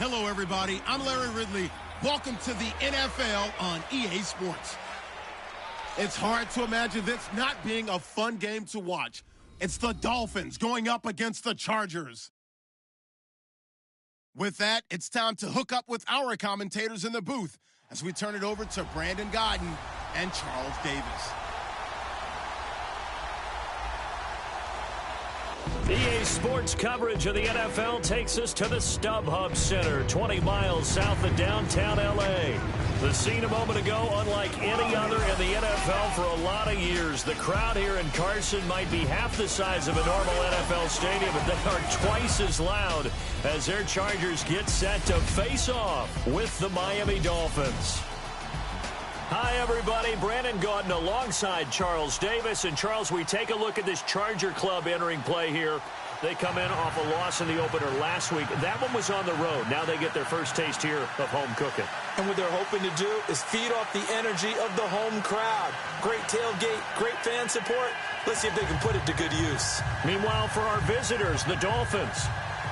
Hello, everybody. I'm Larry Ridley. Welcome to the NFL on EA Sports. It's hard to imagine this not being a fun game to watch. It's the Dolphins going up against the Chargers. With that, it's time to hook up with our commentators in the booth as we turn it over to Brandon Godden and Charles Davis. EA Sports coverage of the NFL takes us to the StubHub Center, 20 miles south of downtown L.A. The scene a moment ago, unlike any other in the NFL for a lot of years. The crowd here in Carson might be half the size of a normal NFL stadium, but they are twice as loud as their Chargers get set to face off with the Miami Dolphins. Hi, everybody. Brandon Gaudin alongside Charles Davis. And, Charles, we take a look at this Charger club entering play here. They come in off a loss in the opener last week. That one was on the road. Now they get their first taste here of home cooking. And what they're hoping to do is feed off the energy of the home crowd. Great tailgate, great fan support. Let's see if they can put it to good use. Meanwhile, for our visitors, the Dolphins,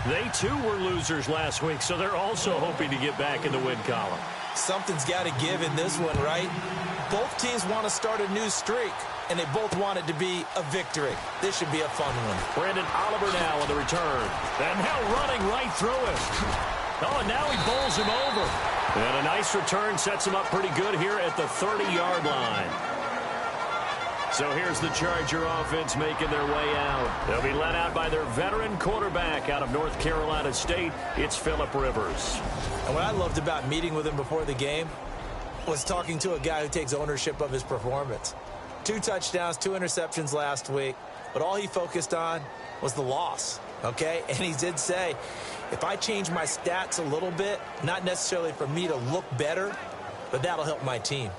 they too were losers last week, so they're also hoping to get back in the win column. Something's got to give in this one, right? Both teams want to start a new streak, and they both want it to be a victory. This should be a fun one. Brandon Oliver now on the return. And now running right through him. Oh, and now he bowls him over. And a nice return sets him up pretty good here at the 30-yard line. So here's the Charger offense making their way out. They'll be led out by their veteran quarterback out of North Carolina State. It's Phillip Rivers. And what I loved about meeting with him before the game was talking to a guy who takes ownership of his performance. 2 touchdowns, 2 interceptions last week, but all he focused on was the loss, okay? And he did say, if I change my stats a little bit, not necessarily for me to look better, but that'll help my team.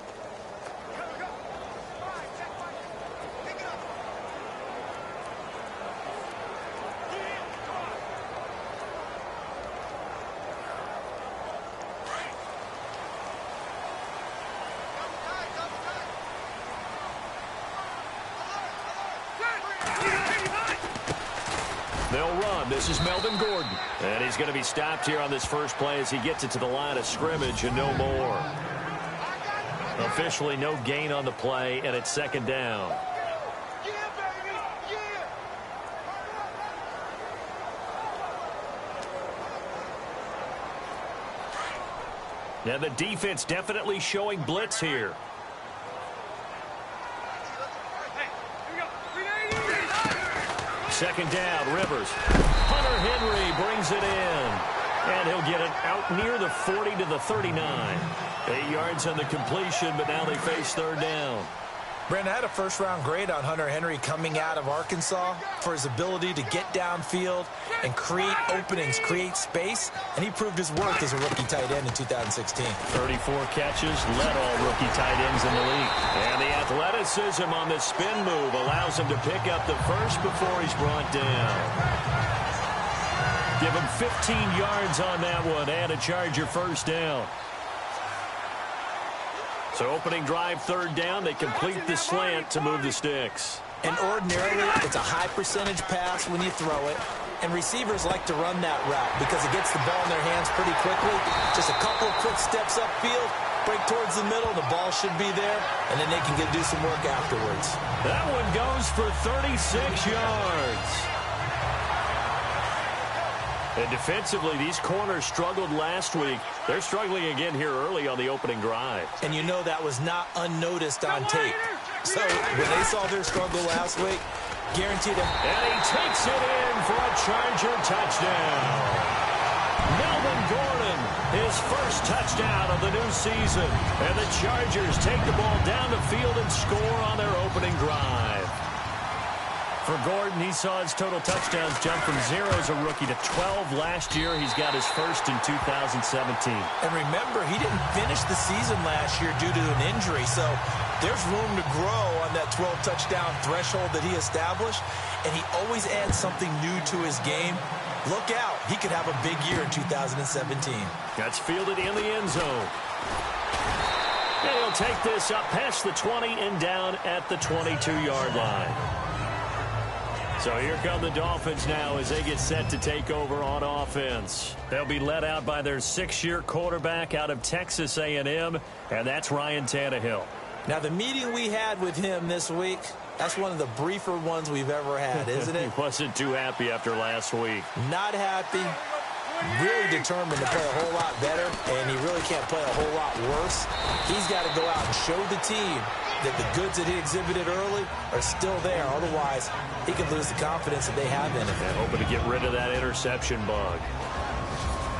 They'll run. This is Melvin Gordon. And he's going to be stopped here on this first play as he gets it to the line of scrimmage and no more. Officially no gain on the play, and it's second down. Now the defense definitely showing blitz here. Second down, Rivers. Hunter Henry brings it in. And he'll get it out near the 40 to the 39. 8 yards on the completion, but now they face third down. Brandon, I had a first-round grade on Hunter Henry coming out of Arkansas for his ability to get downfield and create openings, create space, and he proved his worth as a rookie tight end in 2016. 34 catches, led all rookie tight ends in the league. And the athleticism on this spin move allows him to pick up the first before he's brought down. Give him 15 yards on that one and a Charger first down. So opening drive, third down. They complete the slant to move the sticks. And ordinarily, it's a high percentage pass when you throw it. And receivers like to run that route because it gets the ball in their hands pretty quickly. Just a couple of quick steps upfield, break towards the middle, the ball should be there, and then they can do some work afterwards. That one goes for 36 yards. And defensively, these corners struggled last week. They're struggling again here early on the opening drive. And you know that was not unnoticed on tape. So when they saw their struggle last week, guaranteed him. And he takes it in for a Charger touchdown. Melvin Gordon, his first touchdown of the new season. And the Chargers take the ball down the field and score on their opening drive. For Gordon, he saw his total touchdowns jump from 0 as a rookie to 12 last year. He's got his first in 2017. And remember, he didn't finish the season last year due to an injury, so there's room to grow on that 12-touchdown threshold that he established, and he always adds something new to his game. Look out. He could have a big year in 2017. That's fielded in the end zone. And he'll take this up past the 20 and down at the 22-yard line. So here come the Dolphins now as they get set to take over on offense. They'll be led out by their 6-year quarterback out of Texas A&M, and that's Ryan Tannehill. Now, the meeting we had with him this week, that's one of the briefer ones we've ever had, isn't it? He wasn't too happy after last week. Not happy. Really determined to play a whole lot better, and he really can't play a whole lot worse. He's got to go out and show the team that the goods that he exhibited early are still there. Otherwise, he could lose the confidence that they have in him. And hoping to get rid of that interception bug.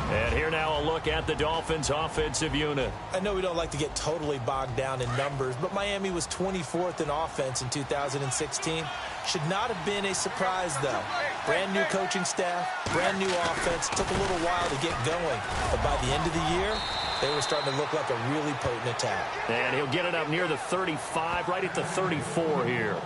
And here now a look at the Dolphins' offensive unit. I know we don't like to get totally bogged down in numbers, but Miami was 24th in offense in 2016. Should not have been a surprise, though. Brand new coaching staff, brand new offense. Took a little while to get going, but by the end of the year, they were starting to look like a really potent attack. And he'll get it up near the 35, right at the 34 here.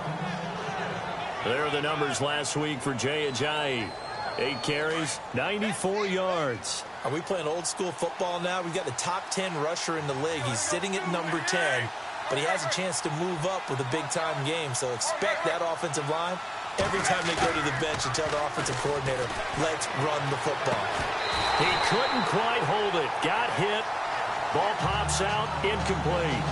There are the numbers last week for Jay Ajayi. 8 carries, 94 yards. Are we playing old school football now? We've got the top 10 rusher in the league. He's sitting at number 10, but he has a chance to move up with a big-time game. So expect that offensive line every time they go to the bench and tell the offensive coordinator, let's run the football. He couldn't quite hold it. Got hit. Ball pops out, incomplete.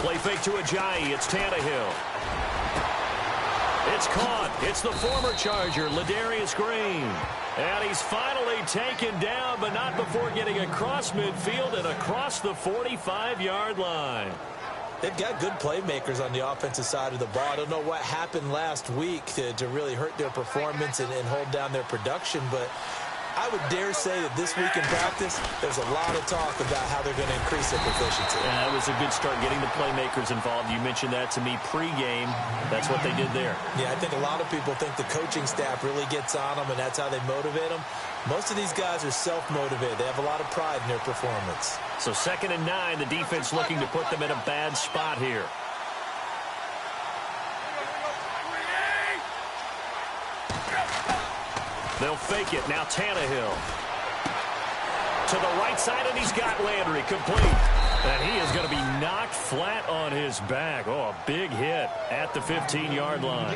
Play fake to Ajayi. It's Tannehill. It's caught. It's the former Charger, Ladarius Green. And he's finally taken down, but not before getting across midfield and across the 45-yard line. They've got good playmakers on the offensive side of the ball. I don't know what happened last week to really hurt their performance and hold down their production, but I would dare say that this week in practice, there's a lot of talk about how they're going to increase their proficiency. Yeah, that was a good start getting the playmakers involved. You mentioned that to me pregame. That's what they did there. Yeah, I think a lot of people think the coaching staff really gets on them, and that's how they motivate them. Most of these guys are self-motivated. They have a lot of pride in their performance. So 2nd and 9, the defense looking to put them in a bad spot here. They'll fake it. Now Tannehill. To the right side, and he's got Landry complete. And he is going to be knocked flat on his back. Oh, a big hit at the 15-yard line.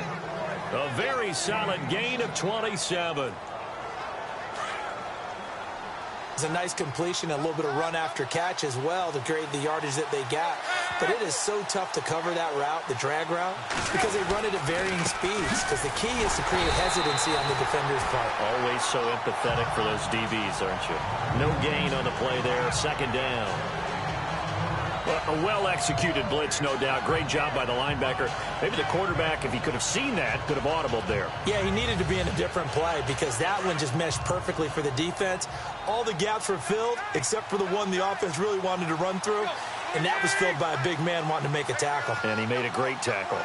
A very solid gain of 27. It's a nice completion, a little bit of run after catch as well to create the yardage that they got. But it is so tough to cover that route, the drag route, because they run it at varying speeds. Because the key is to create hesitancy on the defender's part. Always so empathetic for those DBs, aren't you? No gain on the play there. 2nd down. Well, a well-executed blitz, no doubt. Great job by the linebacker. Maybe the quarterback, if he could have seen that, could have audibled there. Yeah, he needed to be in a different play because that one just meshed perfectly for the defense. All the gaps were filled except for the one the offense really wanted to run through, and that was filled by a big man wanting to make a tackle. And he made a great tackle.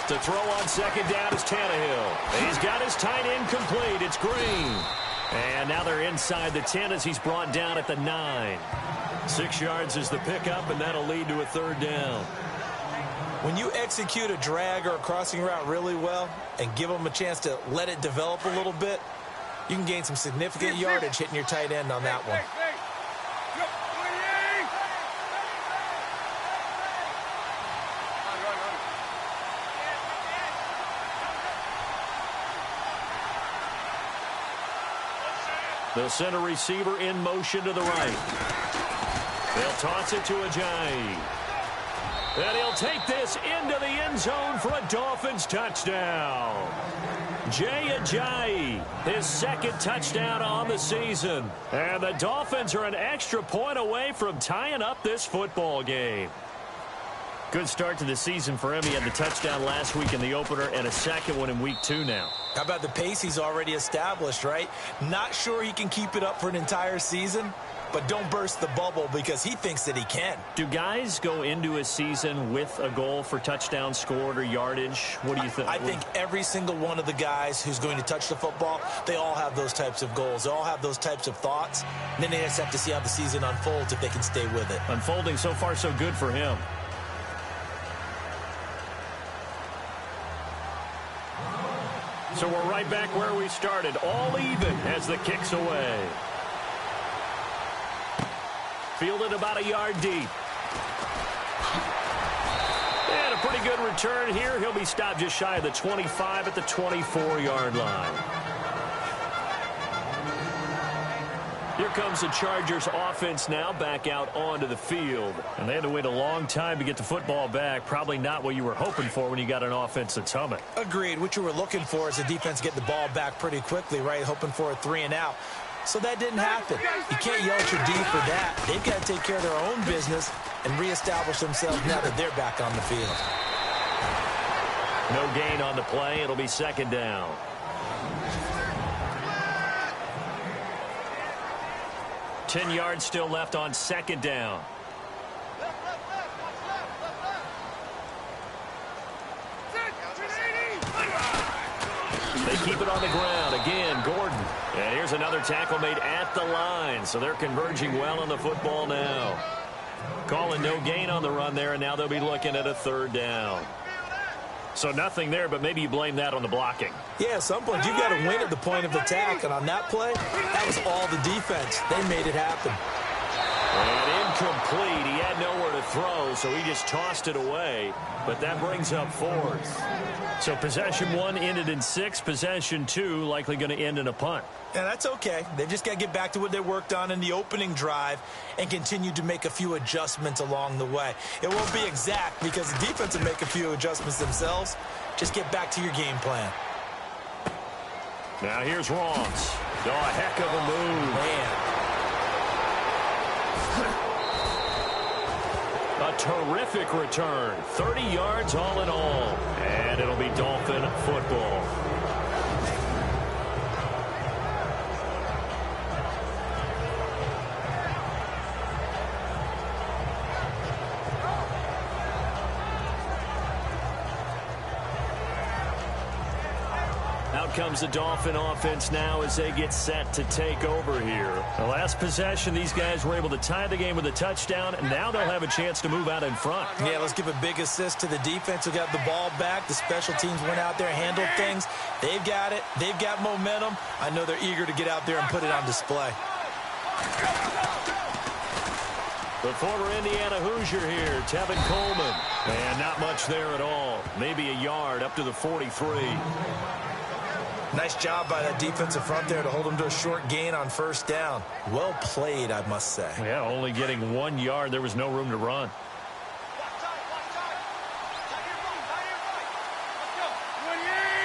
To throw on 2nd down is Tannehill. He's got his tight end complete. It's Green. And now they're inside the 10 as he's brought down at the 9. 6 yards is the pickup, and that'll lead to a 3rd down. When you execute a drag or a crossing route really well and give them a chance to let it develop a little bit, you can gain some significant yardage hitting your tight end on that one. The center receiver in motion to the right. They'll toss it to Ajayi. And he'll take this into the end zone for a Dolphins touchdown. Jay Ajayi, his 2nd touchdown on the season. And the Dolphins are an extra point away from tying up this football game. Good start to the season for him. He had the touchdown last week in the opener and a 2nd one in week 2 now. How about the pace he's already established, right? Not sure he can keep it up for an entire season, but don't burst the bubble because he thinks that he can. Do guys go into a season with a goal for touchdowns scored or yardage? What do you think? I think every single one of the guys who's going to touch the football, they all have those types of goals. They all have those types of thoughts. And then they just have to see how the season unfolds if they can stay with it. Unfolding so far so good for him. So we're right back where we started, all even as the kick's away. Fielded about a yard deep. And a pretty good return here. He'll be stopped just shy of the 25 at the 24-yard line. Here comes the Chargers offense now back out onto the field. And they had to wait a long time to get the football back. Probably not what you were hoping for when you got an offense that's humming. Agreed. What you were looking for is the defense get the ball back pretty quickly, right? Hoping for a 3-and-out. So that didn't happen. You can't yell at your D for that. They've got to take care of their own business and reestablish themselves now that they're back on the field. No gain on the play. It'll be second down. Ten yards still left on second down. They keep it on the ground. Again, Gordon. And here's another tackle made at the line. So they're converging well on the football now. Calling no gain on the run there, and now they'll be looking at a third down. So nothing there, but maybe you blame that on the blocking. Yeah, at some point, you've got to win at the point of attack. And on that play, that was all the defense. They made it happen. And incomplete. He had nowhere to throw, so he just tossed it away. But that brings up fourth. So possession one ended in 6. Possession 2 likely going to end in a punt. Yeah, that's okay. They've just got to get back to what they worked on in the opening drive and continue to make a few adjustments along the way. It won't be exact because the defense will make a few adjustments themselves. Just get back to your game plan. Now here's Ross. Oh, a heck of a move. Man. A terrific return. 30 yards all in all. And it'll be Dolphin football. Out comes the Dolphin offense now as they get set to take over here. The last possession, these guys were able to tie the game with a touchdown, and now they'll have a chance to move out in front. Yeah, let's give a big assist to the defense who got the ball back. The special teams went out there, handled things. They've got it. They've got momentum. I know they're eager to get out there and put it on display. The former Indiana Hoosier here, Tevin Coleman. And not much there at all. Maybe a yard up to the 43. Nice job by that defensive front there to hold them to a short gain on first down. Well played, I must say. Yeah, only getting 1 yard. There was no room to run.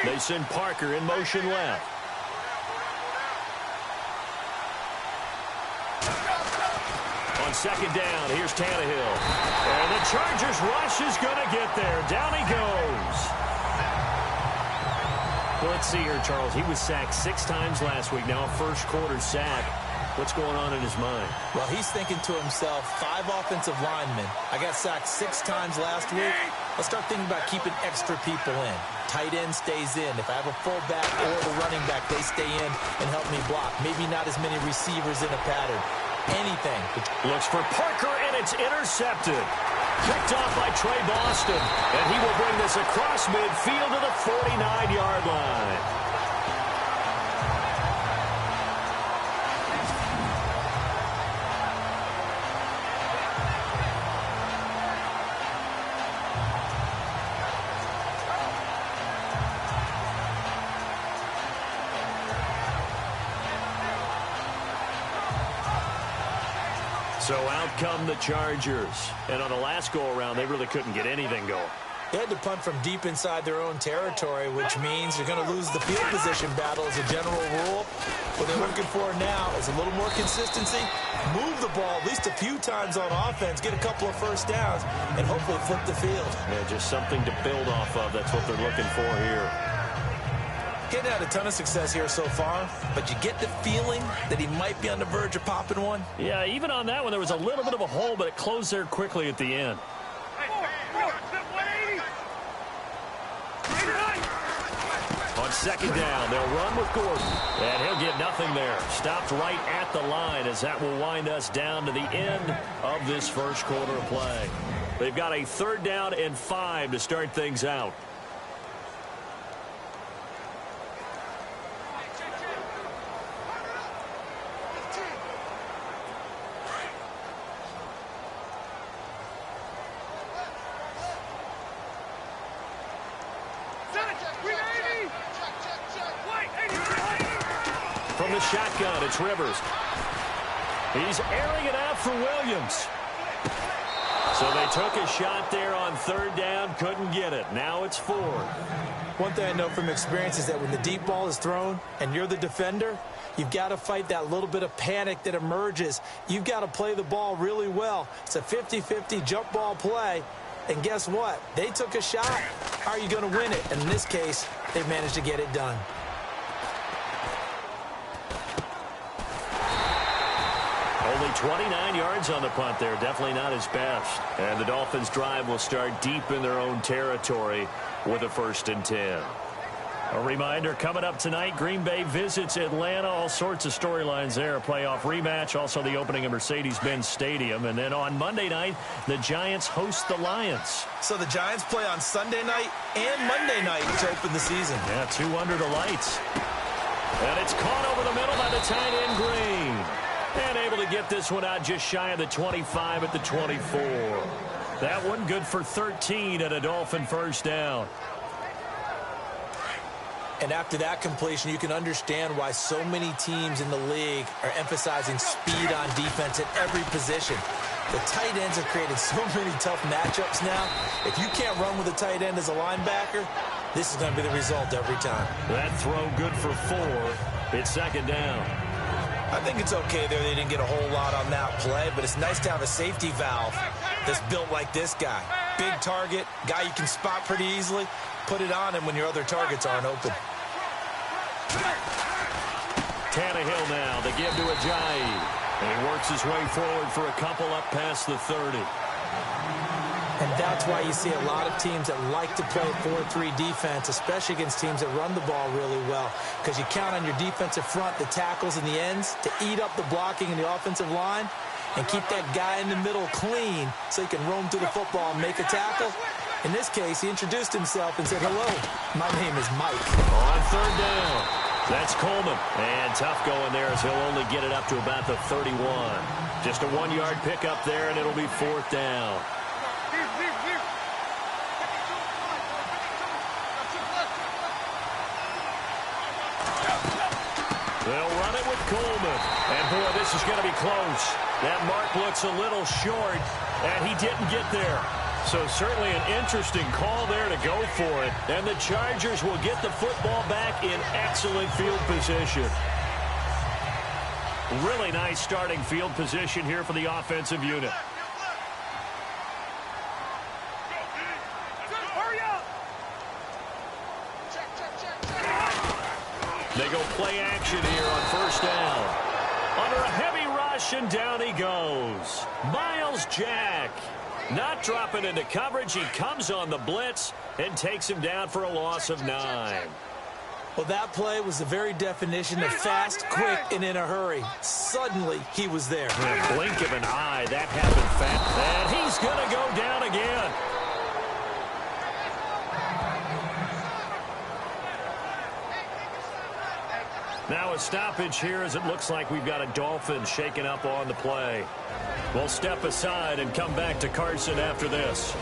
They send Parker in motion left. On second down, here's Tannehill. And the Chargers rush is going to get there. Down he goes. Well, let's see here, Charles. He was sacked 6 times last week. Now a first-quarter sack. What's going on in his mind? Well, he's thinking to himself, 5 offensive linemen. I got sacked 6 times last week. Let's start thinking about keeping extra people in. Tight end stays in. If I have a fullback or the running back, they stay in and help me block. Maybe not as many receivers in a pattern. Anything. Looks for Parker, and it's intercepted. Picked off by Trey Boston. And he will bring this across midfield to the 49-yard line. So out come the Chargers. And on the last go-around, they really couldn't get anything going. They had to punt from deep inside their own territory, which means you're going to lose the field position battle as a general rule. What they're looking for now is a little more consistency, move the ball at least a few times on offense, get a couple of first downs, and hopefully flip the field. Yeah, just something to build off of. That's what they're looking for here. Getting had a ton of success here so far, but you get the feeling that he might be on the verge of popping one. Yeah, even on that one, there was a little bit of a hole, but it closed there quickly at the end. On second down, they'll run with Gordon. And he'll get nothing there. Stopped right at the line as that will wind us down to the end of this first quarter of play. They've got a 3rd down and 5 to start things out. the shotgun. It's Rivers. He's airing it out for Williams. So they took a shot there on third down, couldn't get it. Now it's fourth. One thing I know from experience is that when the deep ball is thrown and you're the defender, you've got to fight that little bit of panic that emerges. You've got to play the ball really well. It's a 50-50 jump ball play. And guess what? They took a shot. How are you going to win it? And in this case, they managed to get it done. Only 29 yards on the punt there. Definitely not his best. And the Dolphins' drive will start deep in their own territory with a 1st and 10. A reminder, coming up tonight, Green Bay visits Atlanta. All sorts of storylines there. A playoff rematch, also the opening of Mercedes-Benz Stadium. And then on Monday night, the Giants host the Lions. So the Giants play on Sunday night and Monday night to open the season. Yeah, 2 under the lights. And it's caught over the middle by the tight end, Green. And able to get this one out just shy of the 25 at the 24. That one good for 13 and a Dolphin 1st down. And after that completion, you can understand why so many teams in the league are emphasizing speed on defense at every position. The tight ends have created so many tough matchups now. If you can't run with a tight end as a linebacker, this is going to be the result every time. That throw good for 4. It's 2nd down. I think it's okay there. They didn't get a whole lot on that play, but it's nice to have a safety valve that's built like this guy. Big target, guy you can spot pretty easily. Put it on him when your other targets aren't open. Tannehill now, the give to Ajayi. And he works his way forward for a couple up past the 30. And that's why you see a lot of teams that like to play 4-3 defense, especially against teams that run the ball really well, because you count on your defensive front, the tackles and the ends, to eat up the blocking in the offensive line and keep that guy in the middle clean so he can roam through the football and make a tackle. In this case, he introduced himself and said, "Hello, my name is Mike." On 3rd down, that's Coleman. And tough going there as he'll only get it up to about the 31. Just a 1-yard pickup there, and it'll be 4th down. They'll run it with Coleman. And, boy, this is going to be close. That mark looks a little short, and he didn't get there. So certainly an interesting call there to go for it. And the Chargers will get the football back in excellent field position. Really nice starting field position here for the offensive unit. They go play action here on 1st down. Under a heavy rush, and down he goes. Miles Jack. Not dropping into coverage. He comes on the blitz and takes him down for a loss of 9. Well, that play was the very definition of fast, quick, and in a hurry. Suddenly, he was there. In a blink of an eye, that happened fast. And he's going to go down again. Now a stoppage here as it looks like we've got a Dolphin shaken up on the play. We'll step aside and come back to Carson after this.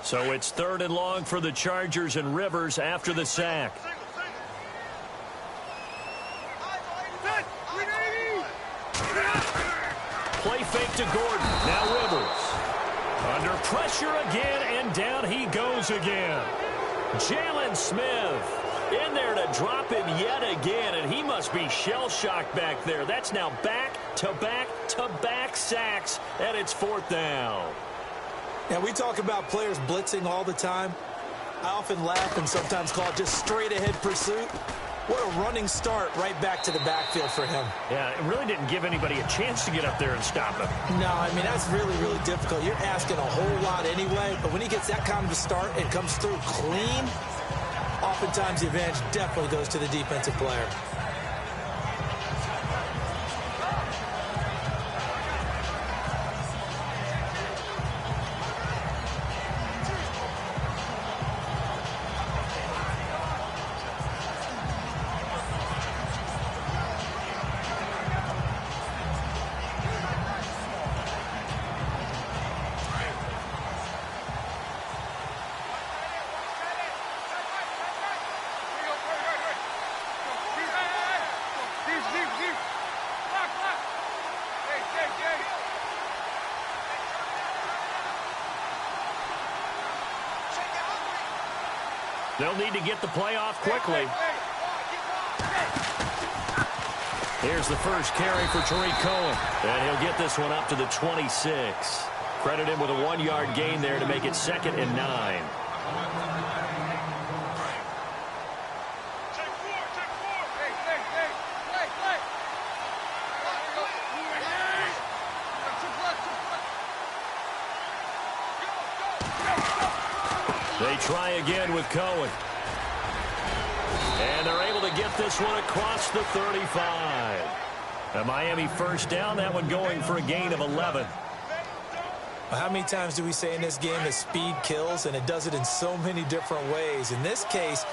So it's 3rd and long for the Chargers, and Rivers after the sack. Play fake to Gordon. Now Rivers. Under pressure again, and down he goes again. Jalen Smith in there to drop him yet again, and he must be shell-shocked back there. That's now back-to-back-to-back sacks, and it's 4th down. Now, we talk about players blitzing all the time. I often laugh and sometimes call it just straight-ahead pursuit. What a running start right back to the backfield for him. Yeah, it really didn't give anybody a chance to get up there and stop him. No, I mean, that's really, really difficult. You're asking a whole lot anyway, but when he gets that kind of a start and comes through clean, oftentimes the advantage definitely goes to the defensive player. They'll need to get the play off quickly. Here's the first carry for Tariq Cohen. And he'll get this one up to the 26. Credit him with a 1-yard gain there to make it 2nd and 9. They try again with Cohen. And they're able to get this one across the 35. A Miami first down, that one going for a gain of 11. Well, how many times do we say in this game that speed kills, and it does it in so many different ways? In this case,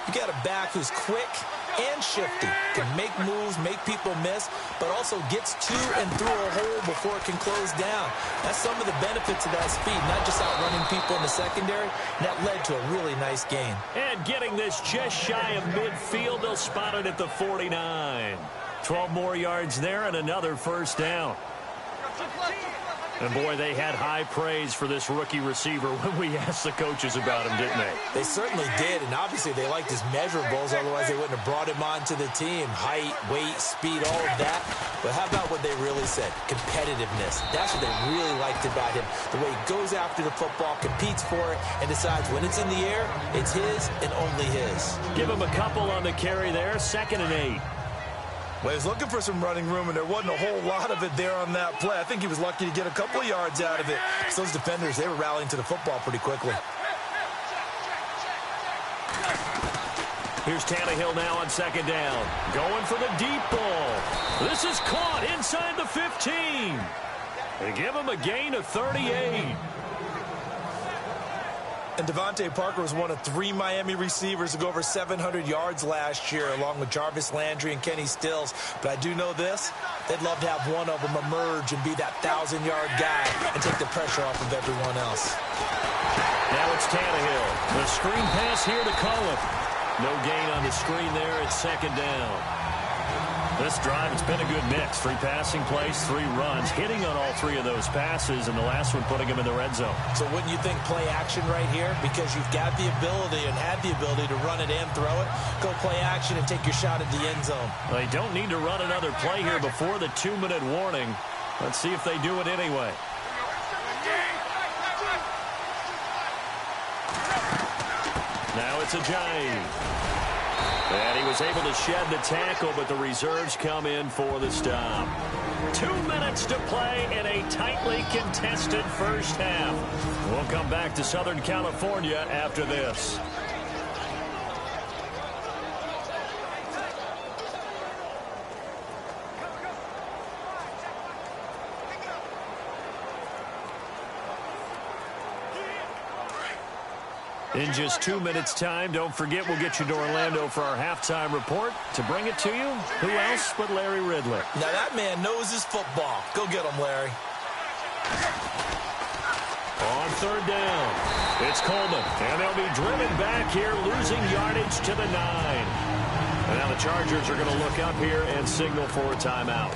you got a back who's quick and shifty, can make moves, make people miss, but also gets to and through a hole before it can close down. That's some of the benefits of that speed, not just outrunning people in the secondary. And that led to a really nice gain. And getting this just shy of midfield, they'll spot it at the 49. 12 more yards there and another first down. And, boy, they had high praise for this rookie receiver when we asked the coaches about him, didn't they? They certainly did, and obviously they liked his measurables. Otherwise, they wouldn't have brought him onto the team. Height, weight, speed, all of that. But how about what they really said? Competitiveness. That's what they really liked about him. The way he goes after the football, competes for it, and decides when it's in the air, it's his and only his. Give him a couple on the carry there, 2nd and 8. Well, he was looking for some running room, and there wasn't a whole lot of it there on that play. I think he was lucky to get a couple of yards out of it. So those defenders, they were rallying to the football pretty quickly. Here's Tannehill now on 2nd down. Going for the deep ball. This is caught inside the 15. They give him a gain of 38. And Devontae Parker was one of 3 Miami receivers to go over 700 yards last year, along with Jarvis Landry and Kenny Stills. But I do know this. They'd love to have one of them emerge and be that 1,000-yard guy and take the pressure off of everyone else. Now it's Tannehill. The screen pass here to Cohen. No gain on the screen there. It's 2nd down. This drive, it's been a good mix. 3 passing plays, 3 runs, hitting on all 3 of those passes, and the last one putting him in the red zone. So wouldn't you think play action right here? Because you've got the ability and had the ability to run it and throw it. Go play action and take your shot at the end zone. They don't need to run another play here before the 2-minute warning. Let's see if they do it anyway. Now it's Ajayi. And he was able to shed the tackle, but the reserves come in for the stop. 2 minutes to play in a tightly contested first half. We'll come back to Southern California after this. In just 2 minutes' time, don't forget we'll get you to Orlando for our halftime report. To bring it to you, who else but Larry Ridley? Now that man knows his football. Go get him, Larry. On 3rd down, it's Coleman, and they'll be driven back here, losing yardage to the 9. And now the Chargers are going to look up here and signal for a timeout.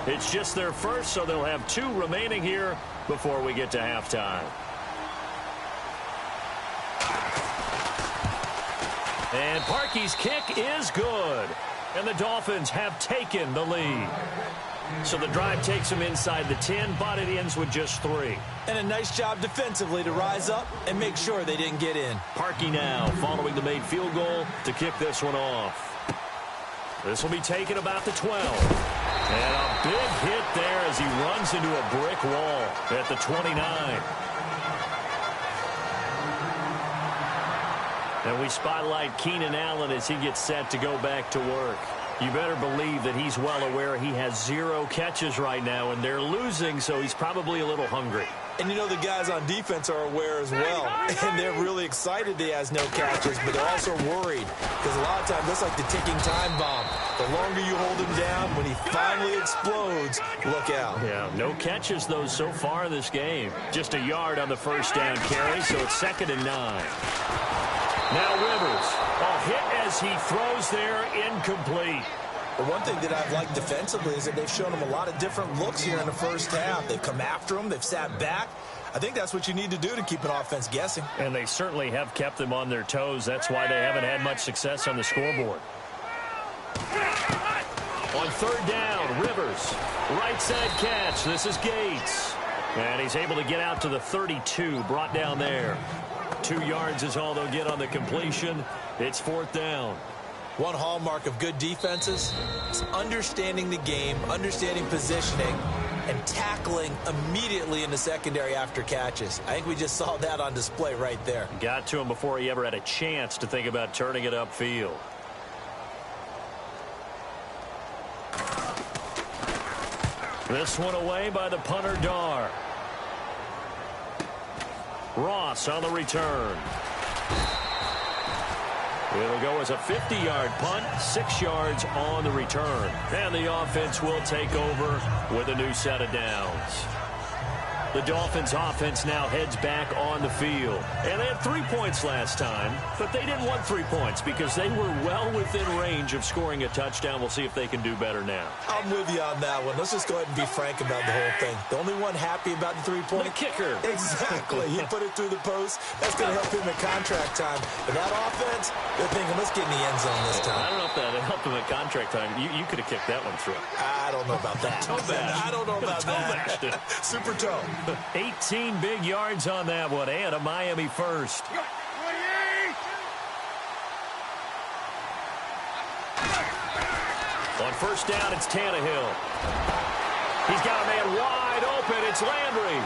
It's just their first, so they'll have 2 remaining here before we get to halftime. And Parkey's kick is good. And the Dolphins have taken the lead. So the drive takes them inside the 10, but it ends with just 3. And a nice job defensively to rise up and make sure they didn't get in. Parkey now following the made field goal to kick this one off. This will be taken about the 12. And a big hit there as he runs into a brick wall at the 29. And we spotlight Keenan Allen as he gets set to go back to work. You better believe that he's well aware he has 0 catches right now, and they're losing, so he's probably a little hungry. And you know the guys on defense are aware as well. And they're really excited he has no catches, but they're also worried. Because a lot of times, that's like the ticking time bomb. The longer you hold him down, when he finally explodes, look out. Yeah, no catches, though, so far in this game. Just a yard on the first down carry, so it's 2nd and 9. Now Rivers, a hit as he throws there, incomplete. But one thing that I've liked defensively is that they've shown them a lot of different looks here in the first half. They've come after them. They've sat back. I think that's what you need to do to keep an offense guessing. And they certainly have kept them on their toes. That's why they haven't had much success on the scoreboard. On third down, Rivers. Right side catch. This is Gates. And he's able to get out to the 32. Brought down there. 2 yards is all they'll get on the completion. It's fourth down. One hallmark of good defenses is understanding the game, understanding positioning, and tackling immediately in the secondary after catches. I think we just saw that on display right there. Got to him before he ever had a chance to think about turning it upfield. This one away by the punter, Dar. Ross on the return. It'll go as a 50-yard punt, 6 yards on the return. And the offense will take over with a new set of downs. The Dolphins offense now heads back on the field. And they had 3 points last time, but they didn't want 3 points because they were well within range of scoring a touchdown. We'll see if they can do better now. I'm with you on that one. Let's just go ahead and be frank about the whole thing. The only one happy about the 3-point. The kicker. Exactly. He put it through the post. That's going to help him at contract time. But that offense, they're thinking, let's get in the end zone this time. I don't know if that helped him at contract time. You could have kicked that one through. I don't know about that. I don't know about that. Super toe. 18 big yards on that one, and a Miami first. On first down, it's Tannehill. He's got a man wide open. It's Landry.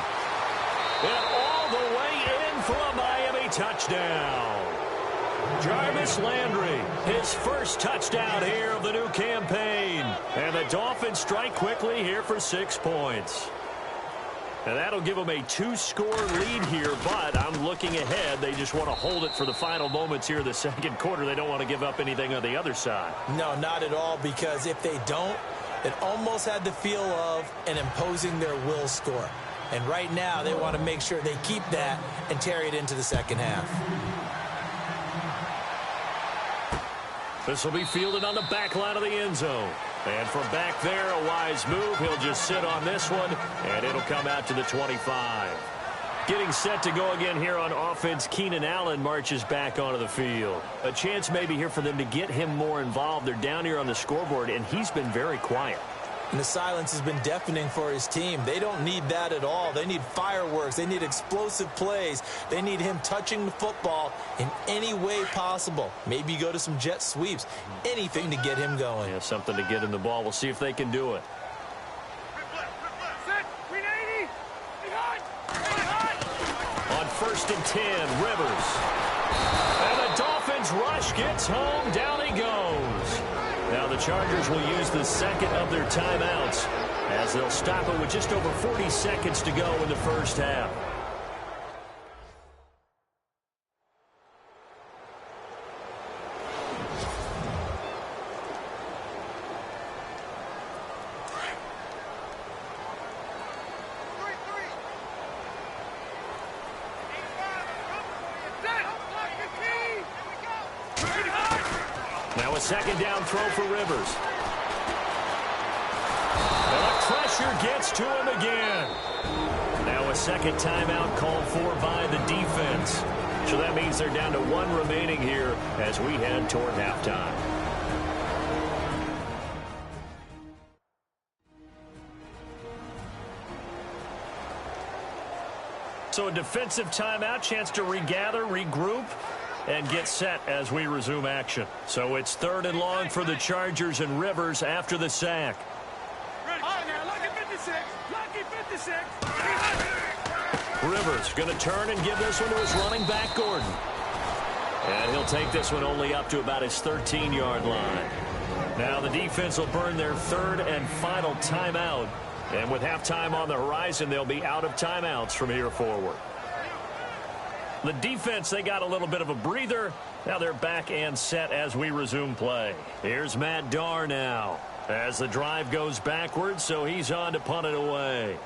And all the way in for a Miami touchdown. Jarvis Landry, his first touchdown here of the new campaign. And the Dolphins strike quickly here for 6 points. And that'll give them a 2-score lead here, but I'm looking ahead. They just want to hold it for the final moments here in the second quarter. They don't want to give up anything on the other side. No, not at all, because if they don't, it almost had the feel of an imposing their will score. And right now, they want to make sure they keep that and carry it into the second half. This will be fielded on the back line of the end zone. And from back there, a wise move. He'll just sit on this one, and it'll come out to the 25. Getting set to go again here on offense, Keenan Allen marches back onto the field. A chance maybe here for them to get him more involved. They're down here on the scoreboard, and he's been very quiet. And the silence has been deafening for his team. They don't need that at all. They need fireworks. They need explosive plays. They need him touching the football in any way possible. Maybe go to some jet sweeps. Anything to get him going. Yeah, something to get him the ball. We'll see if they can do it. On first and 10, Rivers. And the Dolphins rush gets home. Down he goes. Now the Chargers will use the second of their timeouts as they'll stop it with just over 40 seconds to go in the first half. Now a second down throw for Rivers. And the pressure gets to him again. Now a second timeout called for by the defense. So that means they're down to 1 remaining here as we head toward halftime. So a defensive timeout, chance to regather, regroup, and get set as we resume action. So it's 3rd and long for the Chargers, and Rivers after the sack. Rivers going to turn and give this one to his running back, Gordon. And he'll take this one only up to about his 13-yard line. Now the defense will burn their 3rd and final timeout. And with halftime on the horizon, they'll be out of timeouts from here forward. The defense, they got a little bit of a breather. Now they're back and set as we resume play. Here's Matt Dar now as the drive goes backwards, so he's on to punt it away.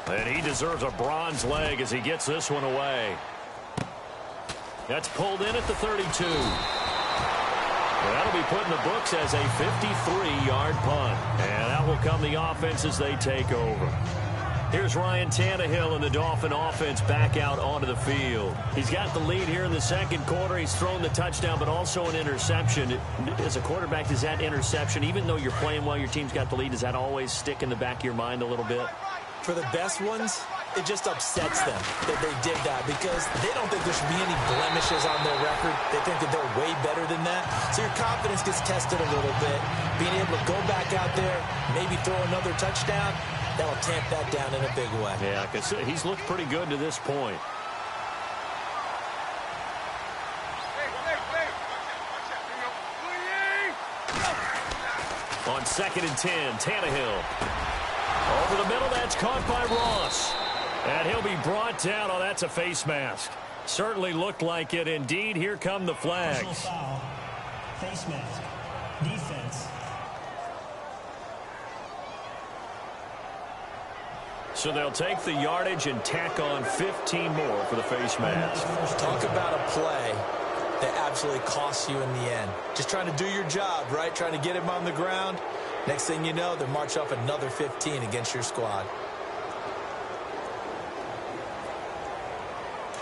And he deserves a bronze leg as he gets this one away. That's pulled in at the 32. That'll be put in the books as a 53-yard punt. And that will come the offense as they take over. Here's Ryan Tannehill and the Dolphin offense back out onto the field. He's got the lead here in the second quarter. He's thrown the touchdown, but also an interception. As a quarterback, does that interception, even though you're playing well, your team's got the lead, does that always stick in the back of your mind a little bit? For the best ones, it just upsets them that they did that because they don't think there should be any blemishes on their record. They think that they're way better than that. So your confidence gets tested a little bit. Being able to go back out there, maybe throw another touchdown, that'll tamp that down in a big way. Yeah, because he's looked pretty good to this point. On 2nd and 10, Tannehill. Over the middle, that's caught by Ross. And he'll be brought down. Oh, that's a face mask. Certainly looked like it. Indeed, here come the flags. Foul. Face mask. Defense. So they'll take the yardage and tack on 15 more for the face mask. Talk about a play that absolutely costs you in the end. Just trying to do your job, right? Trying to get him on the ground. Next thing you know, they march off another 15 against your squad.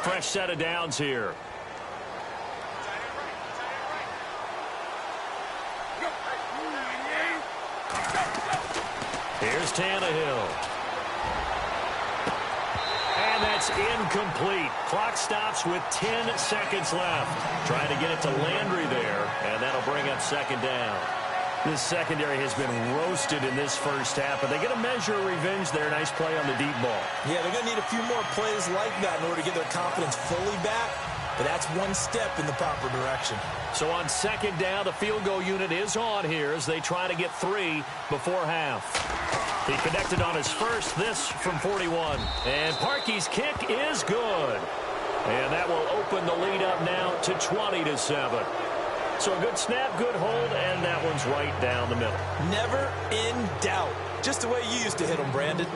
Fresh set of downs here. Here's Tannehill. And that's incomplete. Clock stops with 10 seconds left. Trying to get it to Landry there, and that'll bring up 2nd down. This secondary has been roasted in this first half, but they get a measure of revenge there. Nice play on the deep ball. Yeah, they're going to need a few more plays like that in order to get their confidence fully back, but that's one step in the proper direction. So on 2nd down, the field goal unit is on here as they try to get 3 before half. He connected on his first, this from 41. And Parkey's kick is good. And that will open the lead up now to 20-7. So a good snap, good hold, and that one's right down the middle. Never in doubt. Just the way you used to hit them, Brandon.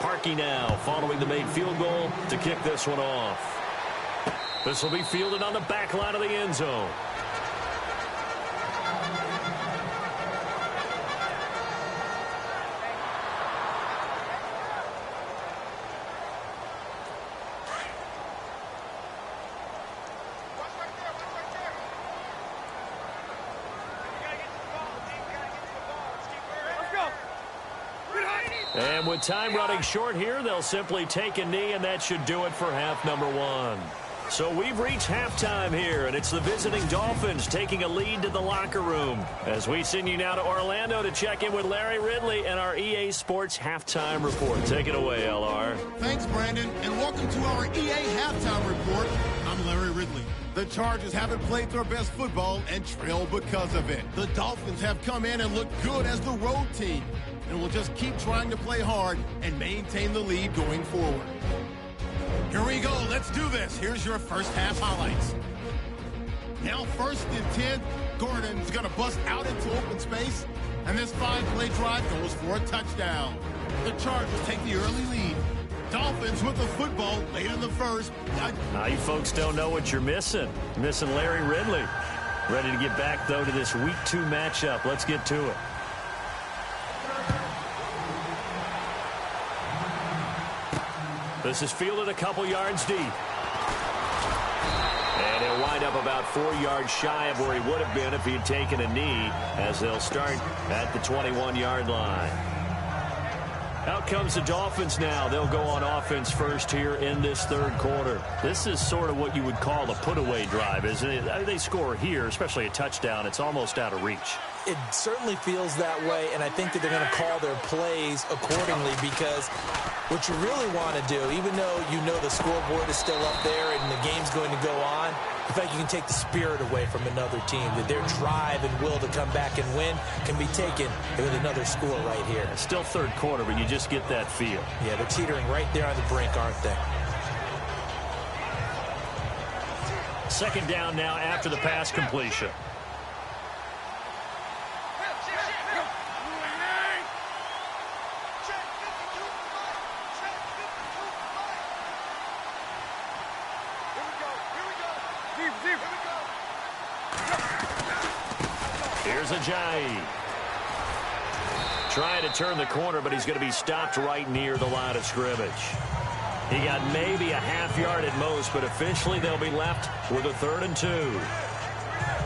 Parkey now following the made field goal to kick this one off. This will be fielded on the back line of the end zone. And with time running short here, they'll simply take a knee, and that should do it for half number 1. So we've reached halftime here, and it's the visiting Dolphins taking a lead to the locker room. As we send you now to Orlando to check in with Larry Ridley and our EA Sports Halftime Report. Take it away, LR. Thanks, Brandon, and welcome to our EA Halftime Report. I'm Larry Ridley. The Chargers haven't played their best football and trail because of it. The Dolphins have come in and looked good as the road team, and will just keep trying to play hard and maintain the lead going forward. Here we go. Let's do this. Here's your first half highlights. Now 1st and 10. Gordon's going to bust out into open space, and this 5-play drive goes for a touchdown. The Chargers take the early lead. Dolphins with the football late in the first. Now you folks don't know what you're missing. Missing Larry Ridley. Ready to get back, though, to this Week 2 matchup. Let's get to it. This is fielded a couple yards deep. And he'll wind up about 4 yards shy of where he would have been if he had taken a knee, as they'll start at the 21-yard line. Out comes the Dolphins now. They'll go on offense first here in this 3rd quarter. This is sort of what you would call a put-away drive, isn't it? They score here, especially a touchdown. It's almost out of reach. It certainly feels that way, and I think that they're going to call their plays accordingly, because what you really want to do, even though you know the scoreboard is still up there and the game's going to go on, in fact, you can take the spirit away from another team, that their drive and will to come back and win can be taken with another score right here. It's still 3rd quarter, but you just get that feel. Yeah, they're teetering right there on the brink, aren't they? 2nd down now after the pass completion. Here's Ajayi. Trying to turn the corner, but he's going to be stopped right near the line of scrimmage. He got maybe a half yard at most, but officially they'll be left with a 3rd and 2.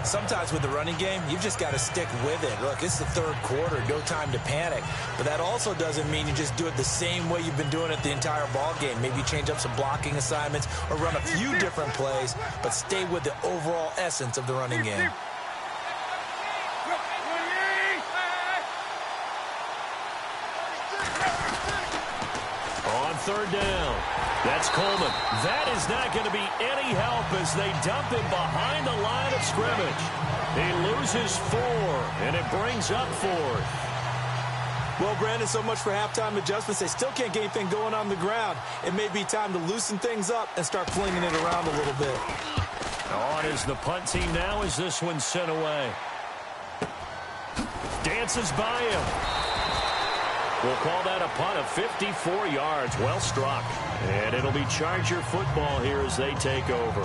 Sometimes with the running game, you've just got to stick with it. Look, it's the 3rd quarter, no time to panic. But that also doesn't mean you just do it the same way you've been doing it the entire ball game. Maybe change up some blocking assignments or run a few different plays, but stay with the overall essence of the running game. On 3rd down, that's Coleman. That is not going to be any help as they dump him behind the line of scrimmage. He loses 4, and it brings up 4th. Well, Brandon, so much for halftime adjustments. They still can't get anything going on the ground. It may be time to loosen things up and start flinging it around a little bit. On is the punt team now as this one's sent away. Dances by him. We'll call that a punt of 54 yards. Well struck. And it'll be Charger football here as they take over.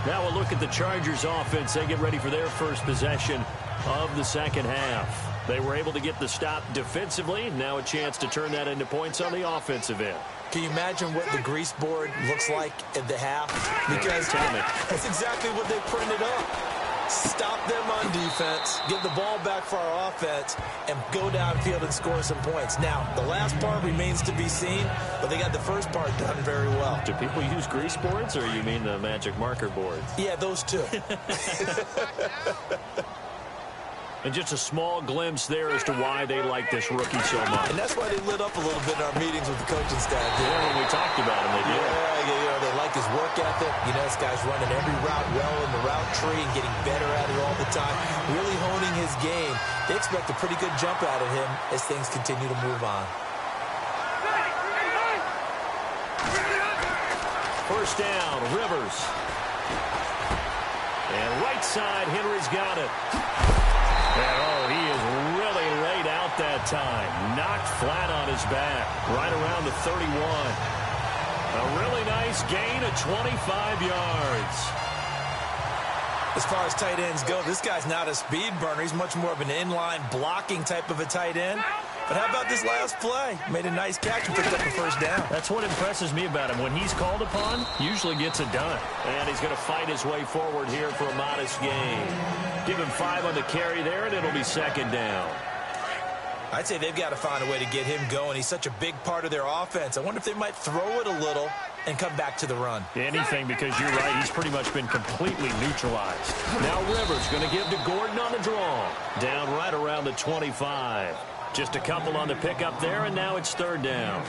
Now we'll look at the Chargers offense. They get ready for their first possession of the second half. They were able to get the stop defensively. Now a chance to turn that into points on the offensive end. Can you imagine what the grease board looks like at the half? Because that's exactly what they printed up. Stop them on defense, get the ball back for our offense, and go downfield and score some points. Now, the last part remains to be seen, but they got the first part done very well. Do people use grease boards, or you mean the magic marker boards? Yeah, those two. And just a small glimpse there as to why they like this rookie so much. And that's why they lit up a little bit in our meetings with the coaching staff. Yeah, when we talked about him, they did. Yeah, they like his work ethic. You know, this guy's running every route well in the route tree and getting better at it all the time. Really honing his game. They expect a pretty good jump out of him as things continue to move on. First down, Rivers. And right side, Henry's got it. And, he is really laid out that time. Knocked flat on his back, right around the 31. A really nice gain of 25 yards. As far as tight ends go, this guy's not a speed burner. He's much more of an inline blocking type of a tight end. But how about this last play? Made a nice catch and picked up a first down. That's what impresses me about him. When he's called upon, usually gets it done. And he's going to fight his way forward here for a modest gain. Give him 5 on the carry there, and it'll be second down. I'd say they've got to find a way to get him going. He's such a big part of their offense. I wonder if they might throw it a little and come back to the run. Anything, because you're right. He's pretty much been completely neutralized. Now Rivers going to give to Gordon on the draw. Down right around the 25. Just a couple on the pickup there, and now it's third down.